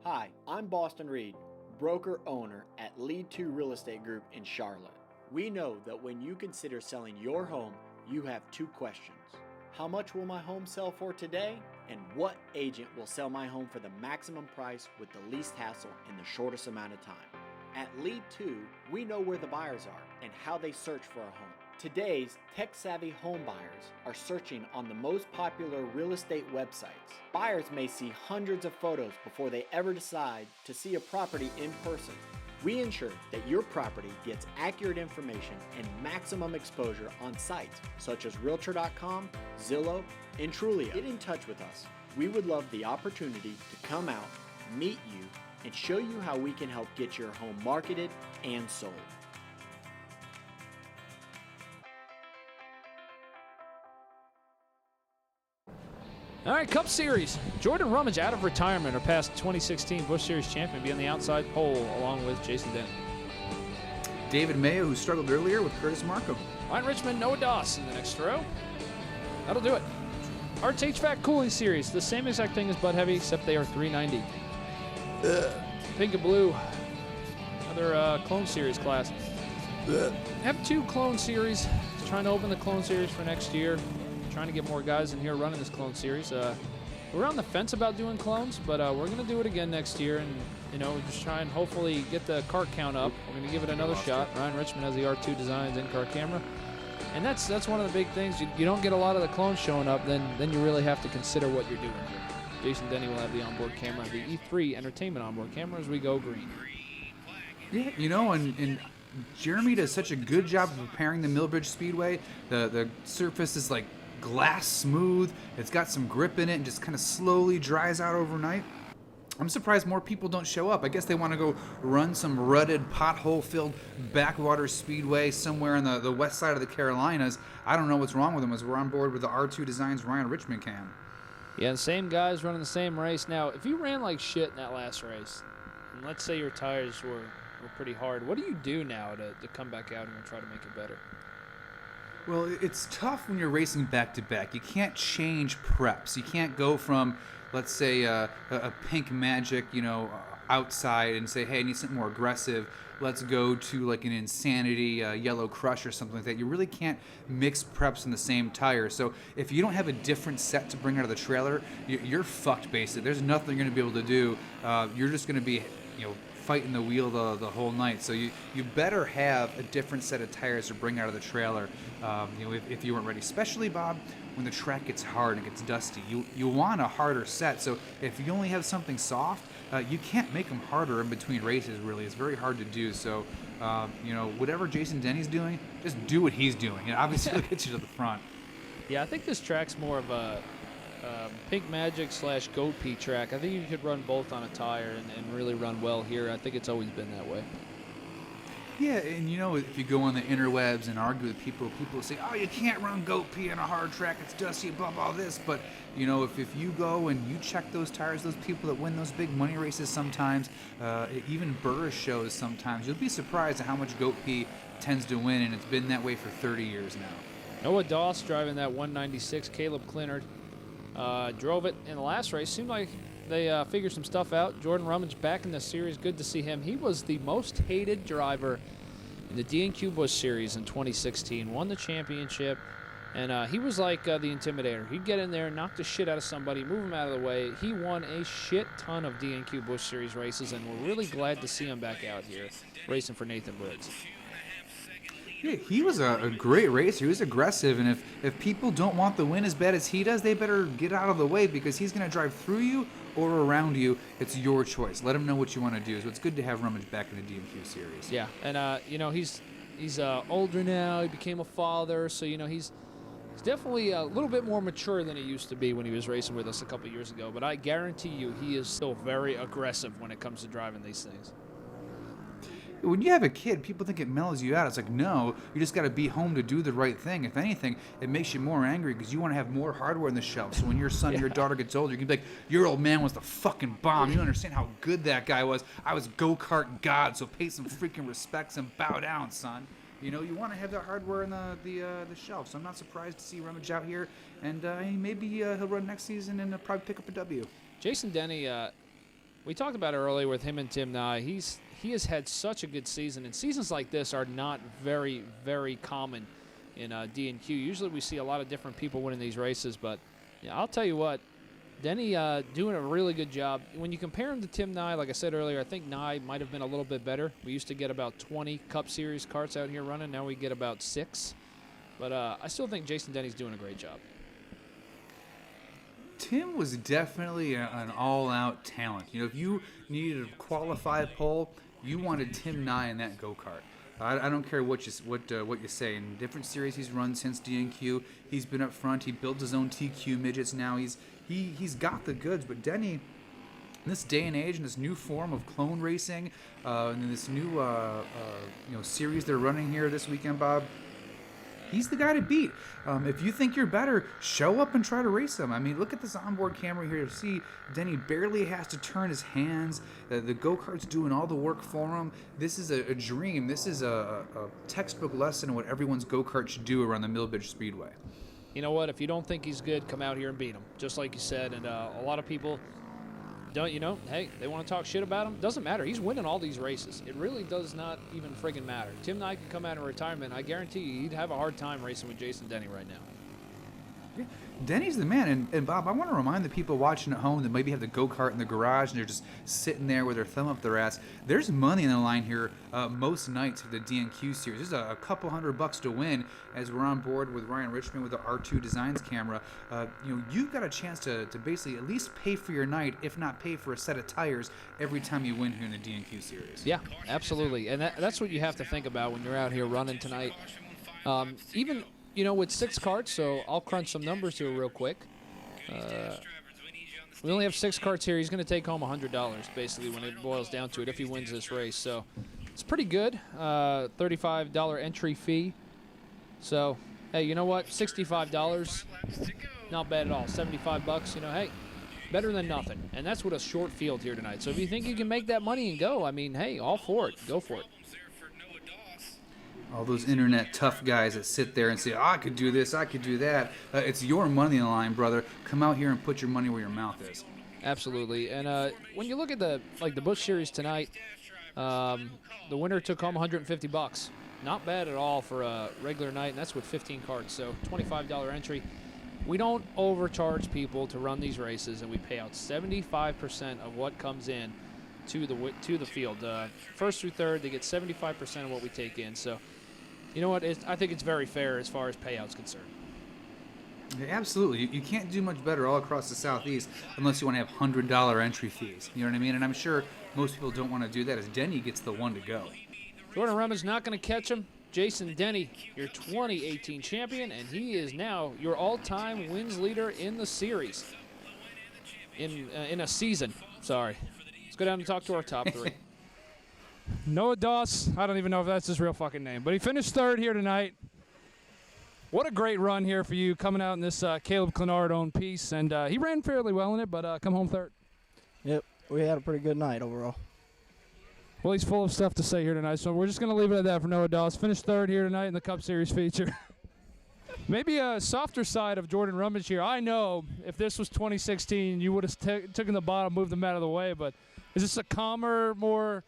[SPEAKER 22] Hi, I'm Boston Reed, broker-owner at Lead 2 Real Estate Group in Charlotte. We know that when you consider selling your home, you have 2 questions. How much will my home sell for today? And what agent will sell my home for the maximum price with the least hassle in the shortest amount of time? At Lead 2, we know where the buyers are and how they search for a home. Today's tech-savvy home buyers are searching on the most popular real estate websites. Buyers may see hundreds of photos before they ever decide to see a property in person. We ensure that your property gets accurate information and maximum exposure on sites such as Realtor.com, Zillow, and Trulia. Get in touch with us. We would love the opportunity to come out, meet you, and show you how we can help get your home marketed and sold.
[SPEAKER 1] All right, Cup Series. Jordan Rummage out of retirement, or past 2016 Busch Series champion, be on the outside pole along with Jason Denny.
[SPEAKER 5] David Mayo, who struggled earlier with Curtis Markham.
[SPEAKER 1] Ryan Richmond, Noah Doss in the next row. That'll do it. Arts HVAC Cooling Series, the same exact thing as Bud Heavy, except they are 390. Pink and Blue, another Clone Series class. Have 2 Clone Series. Just trying to open the Clone Series for next year. Trying to get more guys in here running this Clone Series. We're on the fence about doing clones, but we're going to do it again next year, and just try and hopefully get the cart count up. We're going to give it another shot. Ryan Richmond has the R2 Designs in-car camera, and that's one of the big things. You don't get a lot of the clones showing up, then you really have to consider what you're doing here. Jason Denny will have the onboard camera, the E3 Entertainment onboard camera as we go green.
[SPEAKER 5] Yeah, and Jeremy does such a good job of preparing the Millbridge Speedway. The surface is like glass smooth. It's got some grip in it and just kind of slowly dries out overnight. I'm surprised more people don't show up. I guess they want to go run some rutted, pothole-filled backwater speedway somewhere on the west side of the Carolinas. I don't know what's wrong with them, as we're on board with the R2 Designs Ryan Richmond cam.
[SPEAKER 1] Yeah, the same guys running the same race. Now, if you ran like shit in that last race, and let's say your tires were pretty hard, what do you do now to come back out and try to make it better?
[SPEAKER 5] Well, it's tough when you're racing back-to-back. You can't change preps. You can't go from, let's say, a Pink Magic, outside and say, hey, I need something more aggressive. Let's go to like an Insanity Yellow Crush or something like that. You really can't mix preps in the same tire. So if you don't have a different set to bring out of the trailer, you're fucked basically. There's nothing you're going to be able to do. You're just going to be, fighting the wheel the whole night. So you better have a different set of tires to bring out of the trailer, if you weren't ready. Especially, Bob, when the track gets hard and it gets dusty. You want a harder set. So if you only have something soft, you can't make them harder in between races, really. It's very hard to do. So, whatever Jason Denny's doing, just do what he's doing. And obviously, it'll get you to the front.
[SPEAKER 1] Yeah, I think this track's more of a Pink Magic / Goat Pea track. I think you could run both on a tire and really run well here. I think it's always been that way.
[SPEAKER 5] Yeah, and if you go on the interwebs and argue with people will say, oh, you can't run Goat Pea on a hard track, it's dusty, blah, blah, this. But, if you go and you check those tires, those people that win those big money races sometimes, even Burris shows sometimes, you'll be surprised at how much Goat Pea tends to win, and it's been that way for 30 years now.
[SPEAKER 1] Noah Doss driving that 196. Caleb Clinard drove it in the last race. Seemed like they figured some stuff out. Jordan Rummage back in the series. Good to see him. He was the most hated driver in the D&Q Busch Series in 2016. Won the championship, and he was like the Intimidator. He'd get in there, knock the shit out of somebody, move him out of the way. He won a shit ton of D&Q Busch Series races, and we're really glad to see him back out here racing for Nathan Briggs.
[SPEAKER 5] Yeah, he was a great racer. He was aggressive, and if people don't want the win as bad as he does, they better get out of the way because he's going to drive through you or around you. It's your choice. Let him know what you want to do. So it's good to have Rummage back in the DMQ series.
[SPEAKER 1] Yeah, and he's older now. He became a father, so he's definitely a little bit more mature than he used to be when he was racing with us a couple years ago. But I guarantee you, he is still very aggressive when it comes to driving these things.
[SPEAKER 5] When you have a kid, people think it mellows you out. It's like, no, you just got to be home to do the right thing. If anything, it makes you more angry because you want to have more hardware on the shelf. So when your son or your daughter gets older, you can be like, your old man was the fucking bomb. You don't understand how good that guy was. I was go-kart god, so pay some freaking respects and bow down, son. You want to have that hardware in the shelf. So I'm not surprised to see Rummage out here. And maybe he'll run next season and probably pick up a W.
[SPEAKER 1] Jason Denny, we talked about it earlier with him and Tim Nye. He has had such a good season, and seasons like this are not very, very common in D&Q. Usually we see a lot of different people winning these races, but I'll tell you what, Denny doing a really good job. When you compare him to Tim Nye, like I said earlier, I think Nye might have been a little bit better. We used to get about 20 Cup Series karts out here running. Now we get about 6. But I still think Jason Denny's doing a great job.
[SPEAKER 5] Tim was definitely an all-out talent. If you needed a qualified pole, you wanted Tim Nye in that go-kart. I don't care what you say. In different series he's run since D&Q, he's been up front. He builds his own TQ midgets now. He's got the goods. But Denny, in this day and age, in this new form of clone racing, and in this new series they're running here this weekend, Bob, he's the guy to beat. If you think you're better, show up and try to race him. I mean, look at this onboard camera here to see Denny barely has to turn his hands. The go-kart's doing all the work for him. This is a dream. This is a textbook lesson in what everyone's go-kart should do around the Millbridge Speedway.
[SPEAKER 1] You know what? If you don't think he's good, come out here and beat him, just like you said. And a lot of people don't, hey, they want to talk shit about him. Doesn't matter. He's winning all these races. It really does not even friggin' matter. Tim Nye could come out in retirement. I guarantee you he'd have a hard time racing with Jason Denny right now.
[SPEAKER 5] Yeah, Denny's the man. And Bob, I want to remind the people watching at home that maybe have the go-kart in the garage and they're just sitting there with their thumb up their ass. There's money on the line here most nights for the D&Q series. There's a couple $100 to win as we're on board with Ryan Richmond with the R2 Designs camera. You've got a chance to basically at least pay for your night, if not pay for a set of tires every time you win here in the D&Q series.
[SPEAKER 1] Yeah, absolutely. And that's what you have to think about when you're out here running tonight. Even with 6 karts, so I'll crunch some numbers here real quick. We only have 6 karts here. He's going to take home $100, basically, when it boils down to it, if he wins this race. So it's pretty good. $35 entry fee. So, hey, you know what? $65, not bad at all. $75, hey, better than nothing. And that's with a short field here tonight. So if you think you can make that money and go, I mean, hey, all for it. Go for it.
[SPEAKER 5] All those internet tough guys that sit there and say, oh, I could do this, I could do that. It's your money on the line, brother. Come out here and put your money where your mouth is.
[SPEAKER 1] Absolutely. And when you look at the Busch Series tonight, the winner took home $150. Not bad at all for a regular night, and that's with 15 cards. So $25 entry. We don't overcharge people to run these races, and we pay out 75% of what comes in to the field. First through third, they get 75% of what we take in. So, you know what? I think it's very fair as far as payouts concerned.
[SPEAKER 5] Yeah, absolutely. You can't do much better all across the Southeast unless you want to have $100 entry fees. You know what I mean? And I'm sure most people don't want to do that, as Denny gets the one to go.
[SPEAKER 1] Jordan Rumman's not going to catch him. Jason Denny, your 2018 champion, and he is now your all-time wins leader in the series. In a season, sorry. Let's go down and talk to our top three.
[SPEAKER 8] Noah Doss, I don't even know if that's his real fucking name, but he finished third here tonight. What a great run here for you, coming out in this Caleb Clenard-owned piece, and he ran fairly well in it, but come home third.
[SPEAKER 3] Yep, we had a pretty good night overall.
[SPEAKER 8] Well, he's full of stuff to say here tonight, so we're just going to leave it at that for Noah Doss. Finished third here tonight in the Cup Series feature. Maybe a softer side of Jordan Rummage here. I know if this was 2016, you would have taken the bottom, moved them out of the way, but is this a calmer, more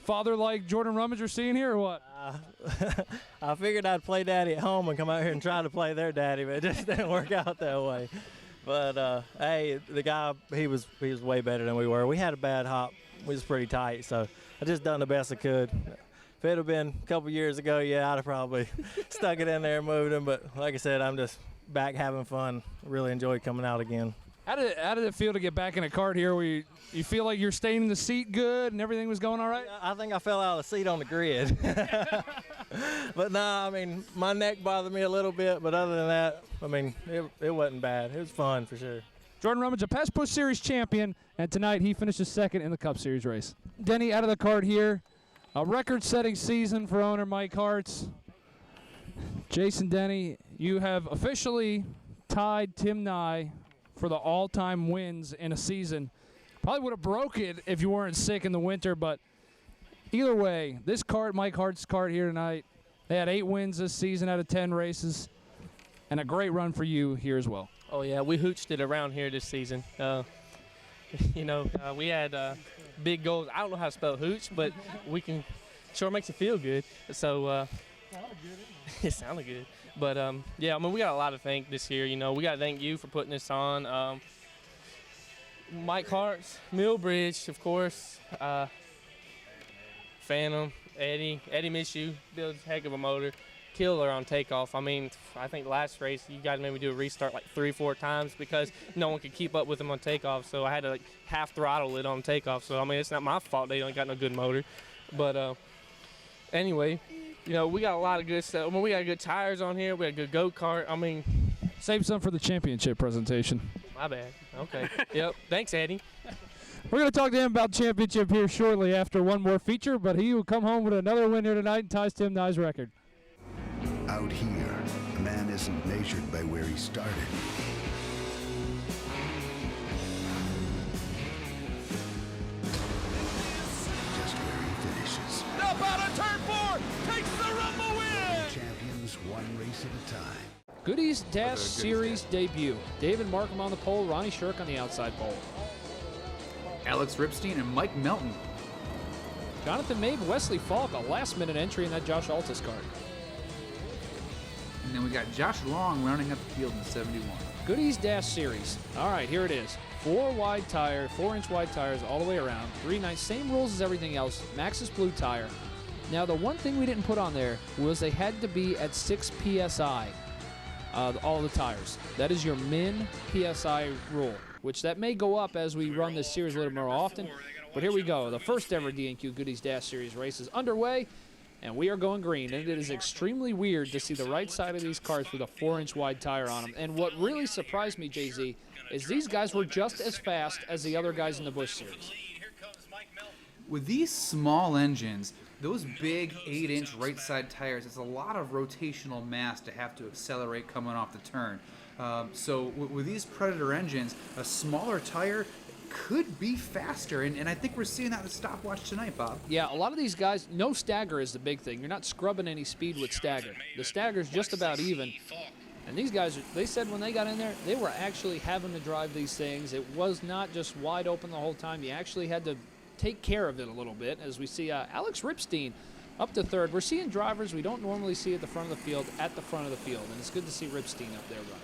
[SPEAKER 8] father-like Jordan Rummage we're seeing here, or what?
[SPEAKER 3] I figured I'd play daddy at home and come out here and try to play their daddy, but it just didn't work out that way. But, hey, the guy, he was way better than we were. We had a bad hop. We was pretty tight, so I just done the best I could. If it had been a couple years ago, yeah, I'd have probably stuck it in there and moved him. But like I said, I'm just back having fun. Really enjoyed coming out again.
[SPEAKER 8] How did it feel to get back in a cart here where you feel like you're staying in the seat good and everything was going all right?
[SPEAKER 3] I think I fell out of the seat on the grid. But nah, I mean, my neck bothered me a little bit, but other than that, I mean, it wasn't bad. It was fun for sure.
[SPEAKER 8] Jordan Rummage, a past Busch Series champion, and tonight he finishes second in the Cup Series race. Denny out of the cart here. A record-setting season for owner Mike Hartz. Jason Denny, you have officially tied Tim Nye for the all-time wins in a season. Probably would have broke it if you weren't sick in the winter, but either way, this cart, Mike Hart's cart here tonight, they had 8 wins this season out of 10 races, and a great run for you here as well.
[SPEAKER 2] Oh, yeah, we hooched it around here this season. We had big goals. I don't know how to spell hooch, but we can sure makes you feel good. So it sounded good. But, yeah, I mean, we got a lot to thank this year. You know, we got to thank you for putting this on. Mike Hart's, Millbridge, of course, Phantom, Eddie miss you, builds a heck of a motor. Killer on takeoff. I mean, I think last race you guys made me do a restart like 3-4 times because no one could keep up with him on takeoff. So I had to like half throttle it on takeoff. So I mean, it's not my fault they don't got no good motor. But anyway, you know, we got a lot of good stuff. I mean, we got good tires on here. We got a good go-kart. I mean,
[SPEAKER 8] save some for the championship presentation.
[SPEAKER 2] My bad. Okay. Yep. Thanks, Eddie.
[SPEAKER 8] We're going to talk to him about championship here shortly after one more feature, but he will come home with another win here tonight and ties Tim Nye's record.
[SPEAKER 4] Out here, a man isn't measured by where he started. Just where he finishes.
[SPEAKER 13] Up out of turn 4, takes the rumble win!
[SPEAKER 4] Champions one race at a time.
[SPEAKER 1] Goodies Dash Series debut. David Markham on the pole, Ronnie Shirk on the outside pole.
[SPEAKER 5] Alex Ripstein and Mike Melton.
[SPEAKER 1] Jonathan Mabe, Wesley Falk, a last-minute entry in that Josh Altus card.
[SPEAKER 5] And then we got Josh Long rounding up the field in 71.
[SPEAKER 1] Goodies Dash Series. All right, here it is. 4-inch wide tires all the way around. 3 nice, same rules as everything else. Maxxis blue tire. Now, the one thing we didn't put on there was they had to be at 6 PSI, all the tires. That is your min PSI rule, which that may go up as we run this series a little more often. But here we go. The first ever D&Q Goodies Dash Series race is underway. And we are going green, and it is extremely weird to see the right side of these cars with a 4-inch wide tire on them. And what really surprised me, Jay-Z, is these guys were just as fast as the other guys in the Busch Series.
[SPEAKER 5] With these small engines, those big 8-inch right side tires, it's a lot of rotational mass to have to accelerate coming off the turn. So with these Predator engines, a smaller tire could be faster, and I think we're seeing that in the stopwatch tonight, Bob.
[SPEAKER 1] Yeah, a lot of these guys, no stagger is the big thing. You're not scrubbing any speed with stagger. The stagger's just about even. And these guys, they said when they got in there, they were actually having to drive these things. It was not just wide open the whole time. You actually had to take care of it a little bit, as we see Alex Ripstein up to third. We're seeing drivers we don't normally see at the front of the field, and it's good to see Ripstein up there running.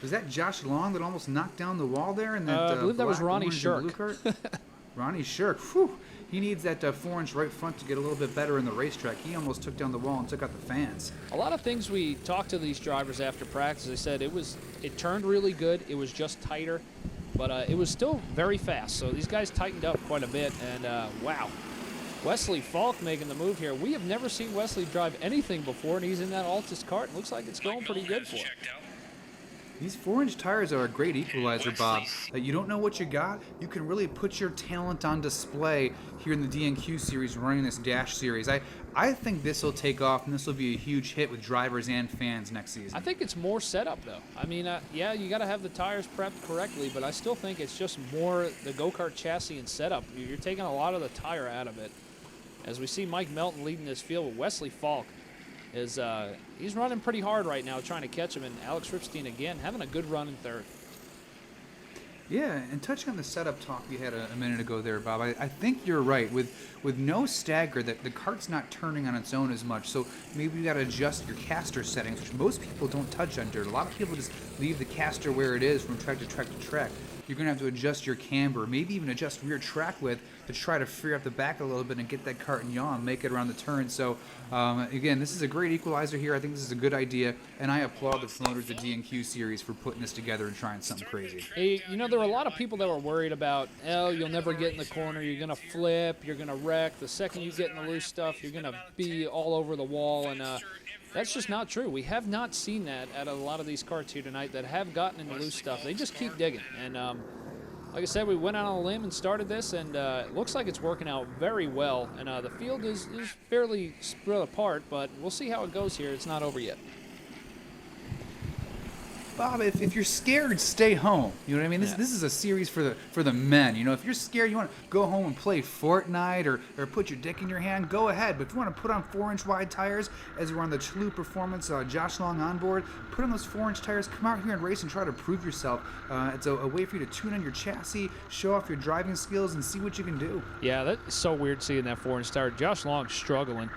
[SPEAKER 5] Was that Josh Long that almost knocked down the wall there? And that,
[SPEAKER 1] I believe that was
[SPEAKER 5] black,
[SPEAKER 1] Ronnie
[SPEAKER 5] orange, and
[SPEAKER 1] Shirk.
[SPEAKER 5] blue cart? Ronnie Shirk. Whew. He needs that 4-inch right front to get a little bit better in the racetrack. He almost took down the wall and took out the fans.
[SPEAKER 1] A lot of things we talked to these drivers after practice. They said it turned really good. It was just tighter, but it was still very fast. So these guys tightened up quite a bit, and wow. Wesley Falk making the move here. We have never seen Wesley drive anything before, and he's in that Altus cart. It looks like it's going pretty good for him.
[SPEAKER 5] These 4-inch tires are a great equalizer, Bob. You don't know what you got, you can really put your talent on display here in the DNQ series running this Dash series. I think this will take off, and this will be a huge hit with drivers and fans next season.
[SPEAKER 1] I think it's more setup, though. I mean, yeah, you got to have the tires prepped correctly, but I still think it's just more the go-kart chassis and setup. You're taking a lot of the tire out of it. As we see Mike Melton leading this field with Wesley Falk. He's running pretty hard right now trying to catch him, and Alex Ripstein again having a good run in third.
[SPEAKER 5] Yeah, and touching on the setup talk we had a minute ago there, Bob, I think you're right. With no stagger, that the cart's not turning on its own as much, so maybe you got to adjust your caster settings, which most people don't touch on dirt. A lot of people just leave the caster where it is from track to track to track. You're going to have to adjust your camber, maybe even adjust rear track width to try to free up the back a little bit and get that cart and yaw and make it around the turn. So, again, this is a great equalizer here. I think this is a good idea, and I applaud the promoters of the DNQ series for putting this together and trying something crazy.
[SPEAKER 1] Hey, there were a lot of people that were worried about, you'll never get in the corner, you're going to flip, you're going to wreck. The second you get in the loose stuff, you're going to be all over the wall, and that's just not true. We have not seen that at a lot of these carts here tonight that have gotten into loose stuff. They just keep digging. And like I said, we went out on a limb and started this, and it looks like it's working out very well. And the field is fairly spread apart, but we'll see how it goes here. It's not over yet.
[SPEAKER 5] Bob, if you're scared, stay home. You know what I mean? This is a series for the men. If you're scared, you want to go home and play Fortnite or put your dick in your hand, go ahead. But if you want to put on 4-inch wide tires, as we're on the Chalou Performance Josh Long onboard, put on those 4-inch tires, come out here and race and try to prove yourself. It's a way for you to tune on your chassis, show off your driving skills, and see what you can do.
[SPEAKER 1] Yeah, that's so weird seeing that 4-inch tire. Josh Long struggling.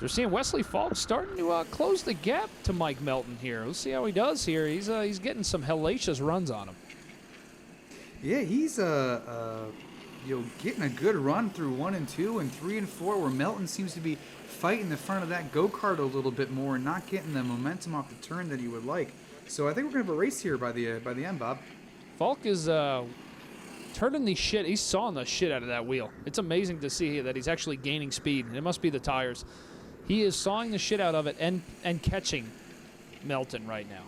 [SPEAKER 1] We're seeing Wesley Falk starting to close the gap to Mike Melton here. Let's see how he does here. He's getting some hellacious runs on him.
[SPEAKER 5] Yeah, he's getting a good run through 1 and 2 and 3 and 4, where Melton seems to be fighting the front of that go-kart a little bit more and not getting the momentum off the turn that he would like. So I think we're gonna have a race here by the end, Bob.
[SPEAKER 1] Falk is turning the shit. He's sawing the shit out of that wheel. It's amazing to see that he's actually gaining speed. It must be the tires. He is sawing the shit out of it and catching Melton right now.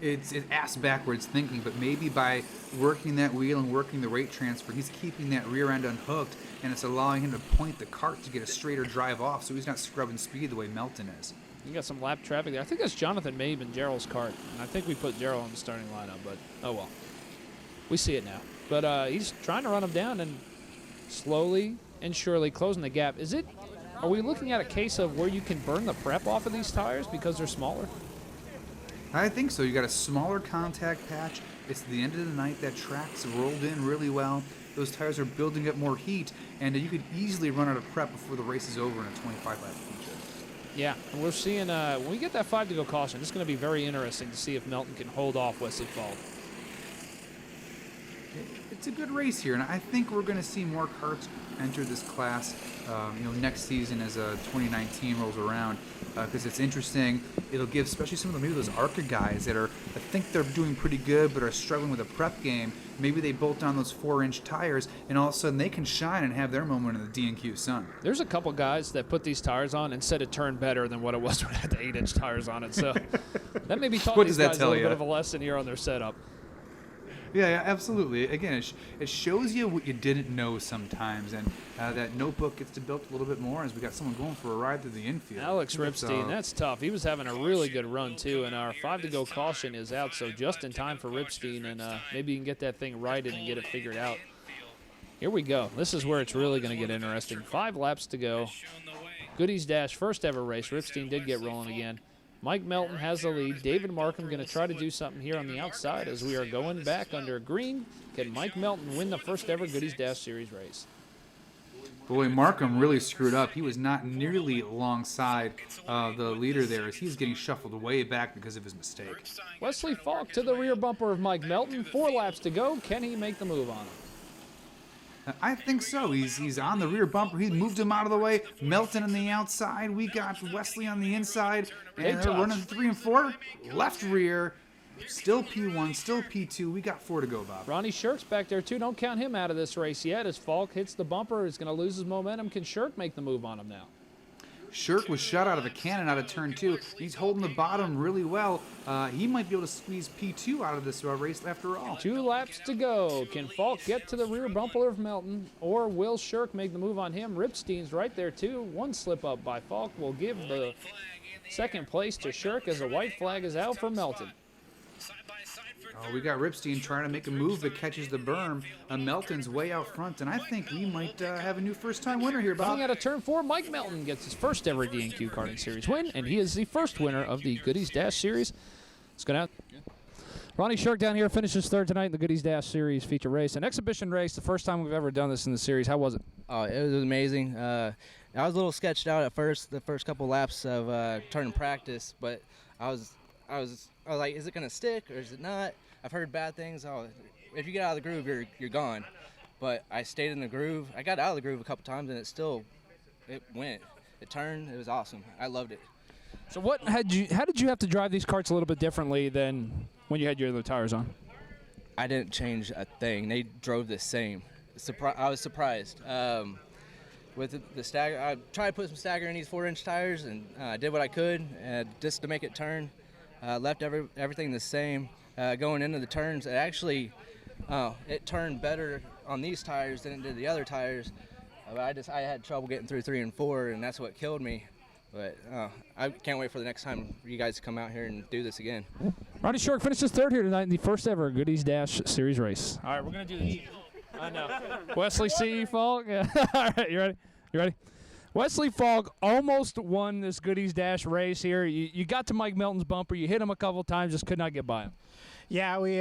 [SPEAKER 5] It's ass backwards thinking, but maybe by working that wheel and working the rate transfer, he's keeping that rear end unhooked, and it's allowing him to point the cart to get a straighter drive off, so he's not scrubbing speed the way Melton is.
[SPEAKER 1] You got some lap traffic there. I think that's Jonathan Mabe and Gerald's cart, and I think we put Gerald on the starting lineup, but oh well. We see it now. But he's trying to run him down and slowly and surely closing the gap. Are we looking at a case of where you can burn the prep off of these tires because they're smaller?
[SPEAKER 5] I think so. You got a smaller contact patch. It's the end of the night. That track's rolled in really well. Those tires are building up more heat, and you could easily run out of prep before the race is over in a 25-lap feature.
[SPEAKER 1] Yeah, and we're seeing when we get that 5 to go caution, it's going to be very interesting to see if Melton can hold off Wesley Falk.
[SPEAKER 5] It's a good race here, and I think we're going to see more karts enter this class next season as 2019 rolls around, because it's interesting. It'll give especially some of maybe those ARCA guys that I think they're doing pretty good but are struggling with a prep game. Maybe they bolt on those 4-inch tires, and all of a sudden they can shine and have their moment in the DNQ sun.
[SPEAKER 1] There's a couple guys that put these tires on and said it turned better than what it was when it had the 8-inch tires on it. So that maybe taught these guys a little bit of a lesson here on their setup.
[SPEAKER 5] Yeah, absolutely. Again, it shows you what you didn't know sometimes, and that notebook gets to build a little bit more as we got someone going for a ride through the infield.
[SPEAKER 1] Alex Ripstein, that's tough. He was having a really good run, too, and our 5 to go caution is out, so just in time for Ripstein, and maybe you can get that thing righted and get it figured out. Here we go. This is where it's really going to get interesting. 5 laps to go. Goodies Dash, first ever race. Ripstein did get rolling again. Mike Melton has the lead. David Markham going to try to do something here on the outside as we are going back under green. Can Mike Melton win the first ever Goodies Dash Series race?
[SPEAKER 5] Boy, Markham really screwed up. He was not nearly alongside the leader there as he's getting shuffled way back because of his mistake.
[SPEAKER 1] Wesley Falk to the rear bumper of Mike Melton. 4 laps to go. Can he make the move on him?
[SPEAKER 5] I think so. He's on the rear bumper. He moved him out of the way. Melton on the outside. We got Wesley on the inside. And they're running 3 and 4. Left rear. Still P1, still P2. We got 4 to go, Bob.
[SPEAKER 1] Ronnie Shirk's back there, too. Don't count him out of this race yet as Falk hits the bumper. He's going to lose his momentum. Can Shirk make the move on him now?
[SPEAKER 5] Shirk was shot out of a cannon out of turn 2. He's holding the bottom really well. He might be able to squeeze P2 out of this race after all.
[SPEAKER 1] 2 laps to go. Can Falk get to the rear bumper of Melton, or will Shirk make the move on him? Ripstein's right there, too. 1 slip up by Falk will give the second place to Shirk as a white flag is out for Melton.
[SPEAKER 5] Oh, we got Ripstein trying to make a move that catches the berm. Melton's way out front, and I think we might have a new first-time winner here, Bob.
[SPEAKER 1] Coming out of turn 4, Mike Melton gets his first ever D&Q Karting Series win, and he is the first winner of the Goodies Dash Series. It's going out. Ronnie Shirk down here finishes third tonight in the Goodies Dash Series feature race. An exhibition race, the first time we've ever done this in the series. How was it?
[SPEAKER 6] Oh, it was amazing. I was a little sketched out at first, the first couple laps of turn practice, but I was like, is it going to stick or is it not? I've heard bad things. Oh, if you get out of the groove, you're gone. But I stayed in the groove. I got out of the groove a couple times, and it went. It turned. It was awesome. I loved it.
[SPEAKER 1] So how did you have to drive these karts a little bit differently than when you had your other tires on?
[SPEAKER 6] I didn't change a thing. They drove the same. I was surprised. With the stagger, I tried to put some stagger in these 4-inch tires, and I did what I could just to make it turn. Left everything the same. Going into the turns, it turned better on these tires than it did the other tires. I had trouble getting through 3 and 4, and that's what killed me. But I can't wait for the next time for you guys to come out here and do this again.
[SPEAKER 1] Ronnie Shirk finishes third here tonight in the first ever Goodies Dash Series race. All right, we're going to do this. I know. Wesley C. Falk. Yeah. All right, you ready? You ready? Wesley Falk almost won this Goodies Dash race here. You got to Mike Melton's bumper. You hit him a couple times, just could not get by him.
[SPEAKER 7] Yeah, we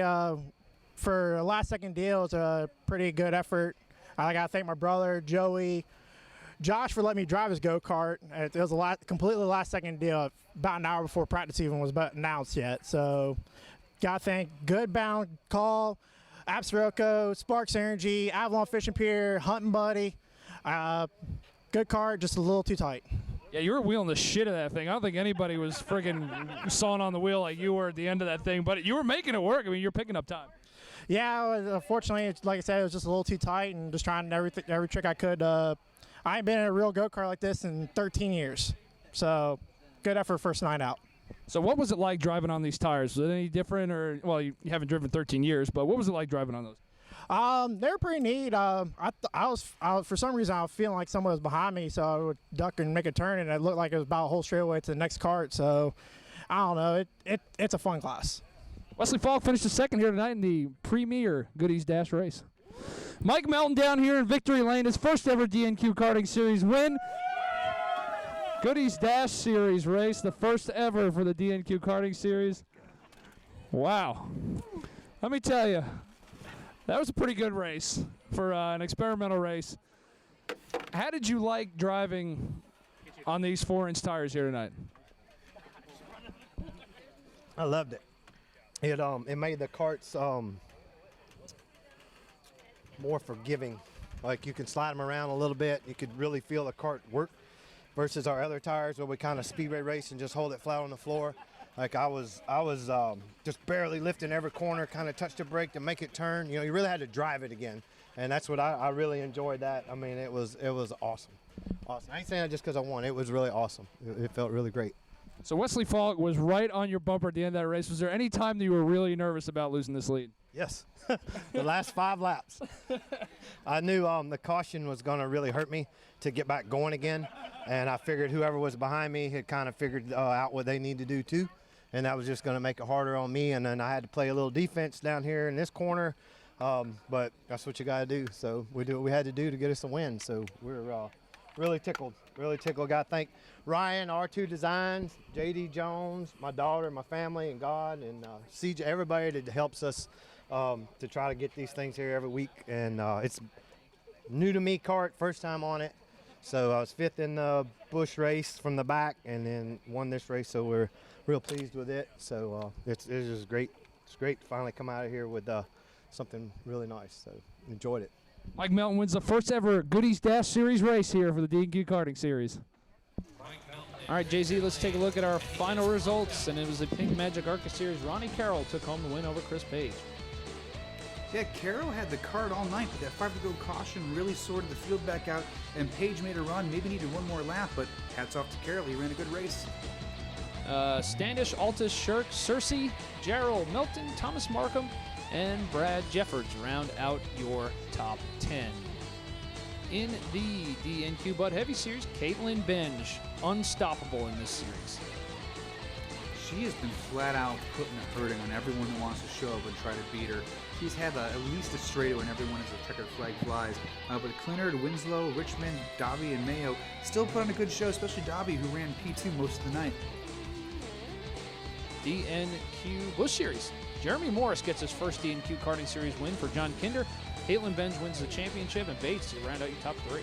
[SPEAKER 7] for a last-second deal, it's a pretty good effort. I got to thank my brother, Joey, Josh for letting me drive his go-kart. It was a completely last-second deal, about an hour before practice even was announced yet. So got to thank Good Bound Call, Apps Rocco, Sparks Energy, Avalon Fishing Pier, Hunting Buddy. Good kart, just a little too tight.
[SPEAKER 1] Yeah, you were wheeling the shit of that thing. I don't think anybody was friggin' sawing on the wheel like you were at the end of that thing, but you were making it work. I mean, you're picking up time.
[SPEAKER 7] Yeah, unfortunately, like I said, it was just a little too tight and just trying every trick I could. I ain't been in a real go-kart like this in 13 years. So, good effort first night out.
[SPEAKER 1] So what was it like driving on these tires? Was it any different or, well, you haven't driven 13 years, but what was it like driving on those?
[SPEAKER 7] They're pretty neat. I was for some reason I was feeling like someone was behind me, so I would duck and make a turn, and it looked like it was about a whole straightaway to the next cart. So I don't know. It's a fun class.
[SPEAKER 1] Wesley Falk finished second here tonight in the premier Goodies Dash race. Mike Melton down here in victory lane, his first ever D&Q Karting Series win. Goodies Dash Series race, the first ever for the D&Q Karting Series. Wow. Let me tell you. That was a pretty good race for an experimental race. How did you like driving on these 4-inch tires here tonight?
[SPEAKER 23] I loved it. It made the karts more forgiving. Like you can slide them around a little bit. You could really feel the kart work versus our other tires where we kind of speedway race and just hold it flat on the floor. Like I was just barely lifting every corner, kind of touched the brake to make it turn. You know, you really had to drive it again, and that's what I really enjoyed. That I mean, it was awesome. Awesome. I ain't saying that just because I won. It was really awesome. It felt really great.
[SPEAKER 1] So Wesley Falk was right on your bumper at the end of that race. Was there any time that you were really nervous about losing this lead?
[SPEAKER 23] Yes. The last 5 laps. I knew the caution was going to really hurt me to get back going again, and I figured whoever was behind me had kind of figured out what they need to do too. And that was just going to make it harder on me. And then I had to play a little defense down here in this corner. But that's what you got to do. So we do what we had to do to get us a win. So we're really tickled. Got to thank Ryan, R2 Designs, JD Jones, my daughter, my family, and God, and CJ, everybody that helps us to try to get these things here every week. And it's new to me kart, first time on it. So I was 5th in the Busch race from the back, and then won this race. So we're real pleased with it. So it's just great. It's great to finally come out of here with something really nice. So enjoyed it.
[SPEAKER 8] Mike Melton wins the first ever Goodies Dash Series race here for the D&Q Karting Series. All right, Jay-Z, let's take a look at our final results. And it was the Pink Magic ARCA Series. Ronnie Carroll took home the win over Chris Page.
[SPEAKER 5] Yeah, Carroll had the cart all night, but that 5-to-go caution really sorted the field back out, and Page made a run, maybe needed one more lap, but hats off to Carroll. He ran a good race.
[SPEAKER 8] Standish, Altus, Shirk, Cersei, Gerald, Milton, Thomas Markham, and Brad Jeffords round out your top 10. In the D&Q Bud Heavy Series, Caitlin Benge, unstoppable in this series.
[SPEAKER 5] She has been flat out putting a hurting on everyone who wants to show up and try to beat her. She's had at least a straight when everyone as a checkered flag flies. But Clinard, Winslow, Richmond, Dobby, and Mayo still put on a good show, especially Dobby, who ran P2 most of the night.
[SPEAKER 8] D&Q Busch Series. Jeremy Morris gets his first D&Q Karting Series win for John Kinder. Caitlin Benge wins the championship, and Bates to round out your top 3.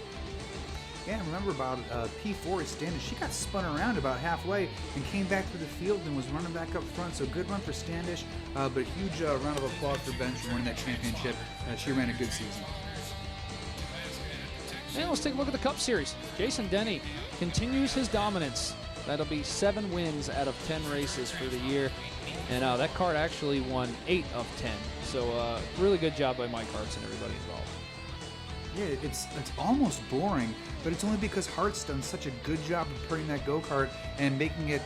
[SPEAKER 5] Yeah, remember about P4 is Standish. She got spun around about halfway and came back to the field and was running back up front. So good run for Standish, but a huge round of applause for Benge for winning that championship. She ran a good season.
[SPEAKER 8] And let's take a look at the Cup Series. Jason Denny continues his dominance. That'll be 7 wins out of 10 races for the year. And that kart actually won 8 of 10. So really good job by Mike Hartz and everybody involved.
[SPEAKER 5] Yeah, it's almost boring, but it's only because Hart's done such a good job of putting that go-kart and making it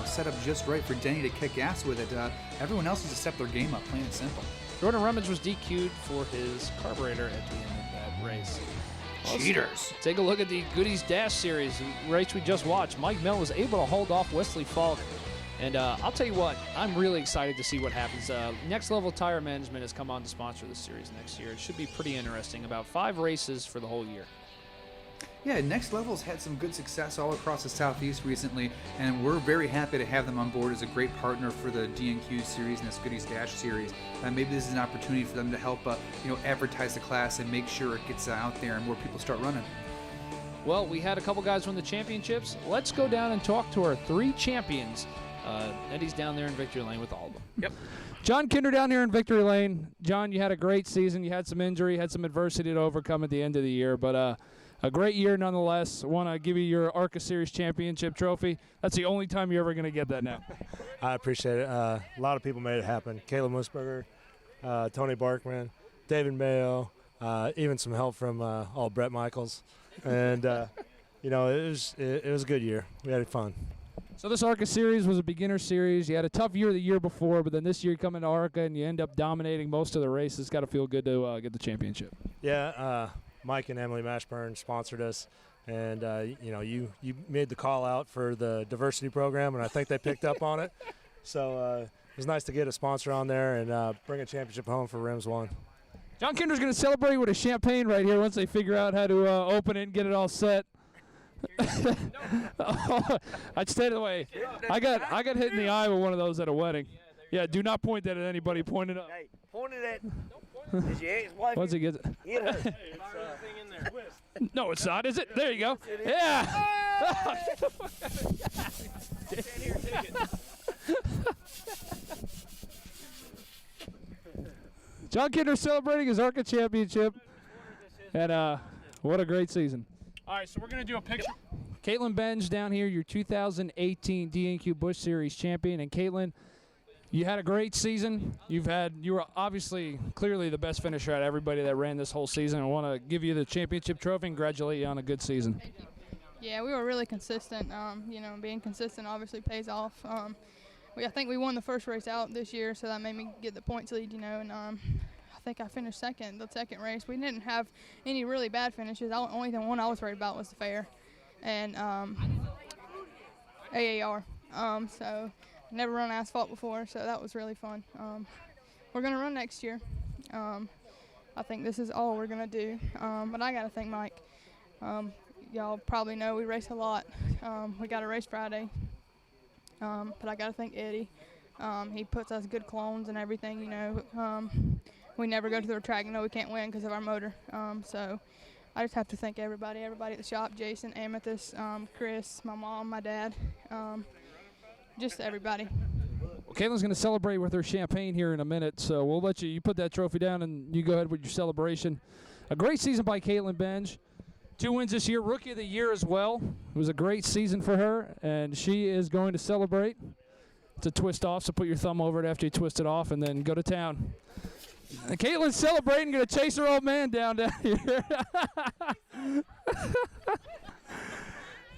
[SPEAKER 5] set up just right for Denny to kick ass with it. Everyone else has to step their game up, plain and simple.
[SPEAKER 8] Jordan Rummage was DQ'd for his carburetor at the end of that race.
[SPEAKER 5] Cheaters.
[SPEAKER 8] Take a look at the Goodies Dash Series, the race we just watched. Mike Mel was able to hold off Wesley Falk. And I'll tell you what, I'm really excited to see what happens. Next Level Tire Management has come on to sponsor this series next year. It should be pretty interesting. About 5 races for the whole year.
[SPEAKER 5] Yeah, Next Level's had some good success all across the Southeast recently, and we're very happy to have them on board as a great partner for the D&Q series and this Goodies Dash series. Maybe this is an opportunity for them to help, advertise the class and make sure it gets out there and more people start running.
[SPEAKER 8] Well, we had a couple guys win the championships. Let's go down and talk to our 3 champions. Eddie's down there in Victory Lane with all of them.
[SPEAKER 5] Yep.
[SPEAKER 8] John Kinder down here in Victory Lane. John, you had a great season. You had some injury, had some adversity to overcome at the end of the year, but a great year nonetheless. I want to give you your ARCA Series championship trophy. That's the only time you're ever going to get that now.
[SPEAKER 23] I appreciate it. A lot of people made it happen. Caleb Musburger, Tony Barkman, David Mayo, even some help from all Brett Michaels. And, it was a good year. We had fun.
[SPEAKER 8] So this ARCA Series was a beginner series. You had a tough year the year before, but then this year you come into ARCA and you end up dominating most of the races. It's got to feel good to get the championship.
[SPEAKER 23] Yeah, Mike and Emily Mashburn sponsored us, and you made the call out for the diversity program, and I think they picked up on it. So it was nice to get a sponsor on there and bring a championship home for Rims 1.
[SPEAKER 8] John Kinder's going to celebrate with a champagne right here once they figure out how to open it and get it all set. I'd stay away. I got hit in the eye with one of those at a wedding. Yeah, do not point that at anybody. Point it up.
[SPEAKER 13] Hey, point it at. Is your ex-wife?
[SPEAKER 8] Once he gets it.
[SPEAKER 13] Yeah.
[SPEAKER 8] No, it's not, is it? There you go. Yeah. John Kinder celebrating his ARCA championship. And what a great season. All right, so we're going to do a picture. Caitlin Benge down here, your 2018 D&Q Busch Series champion. And Caitlin, you had a great season. You were obviously clearly the best finisher out of everybody that ran this whole season. I want to give you the championship trophy and congratulate you on a good season.
[SPEAKER 17] Yeah, we were really consistent. Being consistent obviously pays off. I think we won the first race out this year, so that made me get the points lead, and I think I finished second the second race. We didn't have any really bad finishes. The only one I was worried about was the fair and AAR. So never run asphalt before, so that was really fun. We're going to run next year. I think this is all we're going to do. But I got to thank Mike. y'all probably know, we race a lot. We got a race Friday, but I got to thank Eddie. He puts us good clones and everything, you know. We never go to the track, we can't win because of our motor. So I just have to thank everybody at the shop, Jason, Amethyst, Chris, my mom, my dad, just everybody.
[SPEAKER 8] Well, Caitlin's going to celebrate with her champagne here in a minute, so we'll let you put that trophy down and you go ahead with your celebration. A great season by Caitlin Benge. 2 wins this year, Rookie of the Year as well. It was a great season for her, and she is going to celebrate. It's a twist off, so put your thumb over it after you twist it off and then go to town. And Caitlin's celebrating, going to chase her old man down here.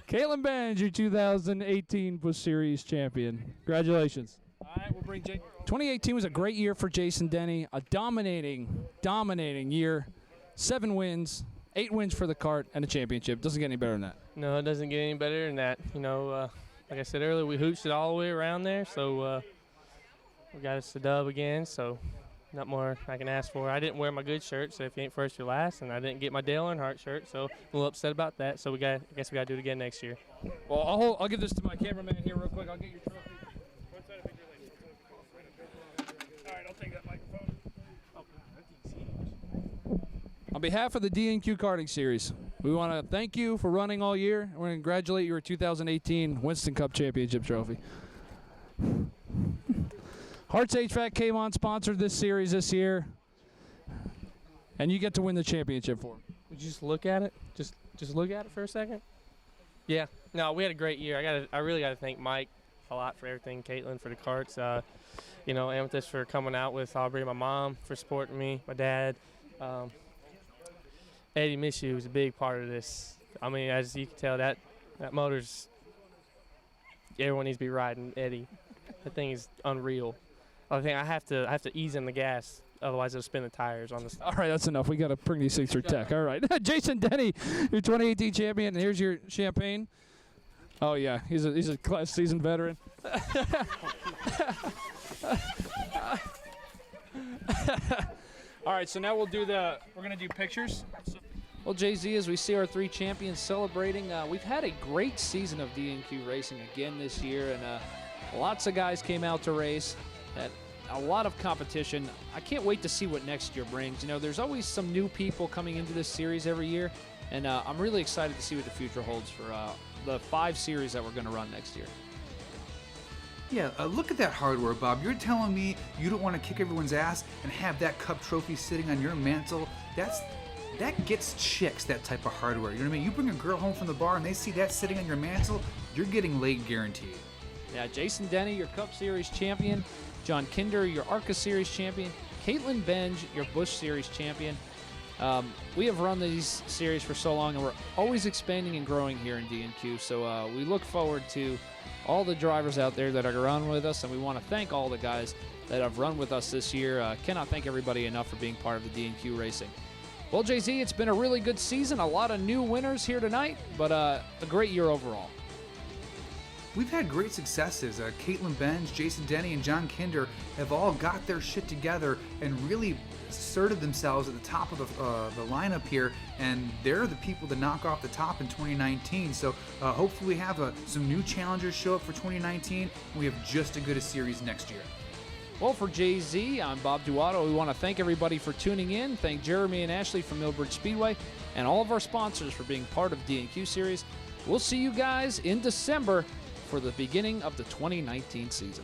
[SPEAKER 8] Caitlin Benge, your 2018 Busch Series champion. Congratulations. All right, we'll bring Jake. 2018 was a great year for Jason Denny, a dominating year. 7 wins, 8 wins for the kart, and a championship. Doesn't get any better than that.
[SPEAKER 2] No, it doesn't get any better than that. You know, like I said earlier, we hooched it all the way around there, so we got us the dub again, so not more I can ask for. I didn't wear my good shirt, so if you ain't first, you're last, and I didn't get my Dale Earnhardt shirt, so I'm a little upset about that, so I guess we got to do it again next year.
[SPEAKER 8] Well, I'll give this to my cameraman here real quick. I'll get your trophy.
[SPEAKER 19] All right, I'll take that microphone.
[SPEAKER 8] On behalf of the DNQ Karting Series, we want to thank you for running all year, and we're going to congratulate your 2018 Winston Cup Championship trophy. Hart's HVAC came on, sponsored this series this year, and you get to win the championship for them.
[SPEAKER 2] Would you just look at it? Just look at it for a second? Yeah. No, we had a great year. I really got to thank Mike a lot for everything, Caitlin for the karts, you know, Amethyst for coming out with Aubrey, my mom for supporting me, my dad. Eddie Mishu was a big part of this. I mean, as you can tell, that motor's, everyone needs to be riding Eddie. That thing is unreal. I think I have to ease in the gas, otherwise it'll spin the tires on the.
[SPEAKER 8] All right, that's enough. We got to bring these things through tech. All right, Jason Denny, your 2018 champion, and here's your champagne. Oh yeah, he's a class seasoned veteran. All right, so now we're gonna do pictures. Well, Jay-Z, as we see our 3 champions celebrating, we've had a great season of DNQ racing again this year, and lots of guys came out to race. Had a lot of competition. I can't wait to see what next year brings. You know, there's always some new people coming into this series every year, and I'm really excited to see what the future holds for the 5 series that we're going to run next year.
[SPEAKER 5] Yeah, look at that hardware, Bob. You're telling me you don't want to kick everyone's ass and have that cup trophy sitting on your mantle? That gets chicks, that type of hardware. You know what I mean? You bring a girl home from the bar and they see that sitting on your mantle, you're getting laid guaranteed.
[SPEAKER 8] Yeah, Jason Denny, your Cup Series champion. John Kinder, your ARCA Series champion. Caitlin Benge, your Busch Series champion. We have run these series for so long, and we're always expanding and growing here in DNQ. So we look forward to all the drivers out there that are around with us, and we want to thank all the guys that have run with us this year. Cannot thank everybody enough for being part of the DNQ racing. Well, Jay-Z, it's been a really good season. A lot of new winners here tonight, but a great year overall.
[SPEAKER 5] We've had great successes. Caitlin Benge, Jason Denny, and John Kinder have all got their shit together and really asserted themselves at the top of the lineup here, and they're the people to knock off the top in 2019. So hopefully we have some new challengers show up for 2019, and we have just as good a series next year.
[SPEAKER 8] Well, for Jay-Z, I'm Bob Duato. We want to thank everybody for tuning in. Thank Jeremy and Ashley from Millbridge Speedway, and all of our sponsors for being part of DNQ Series. We'll see you guys in December for the beginning of the 2019 season.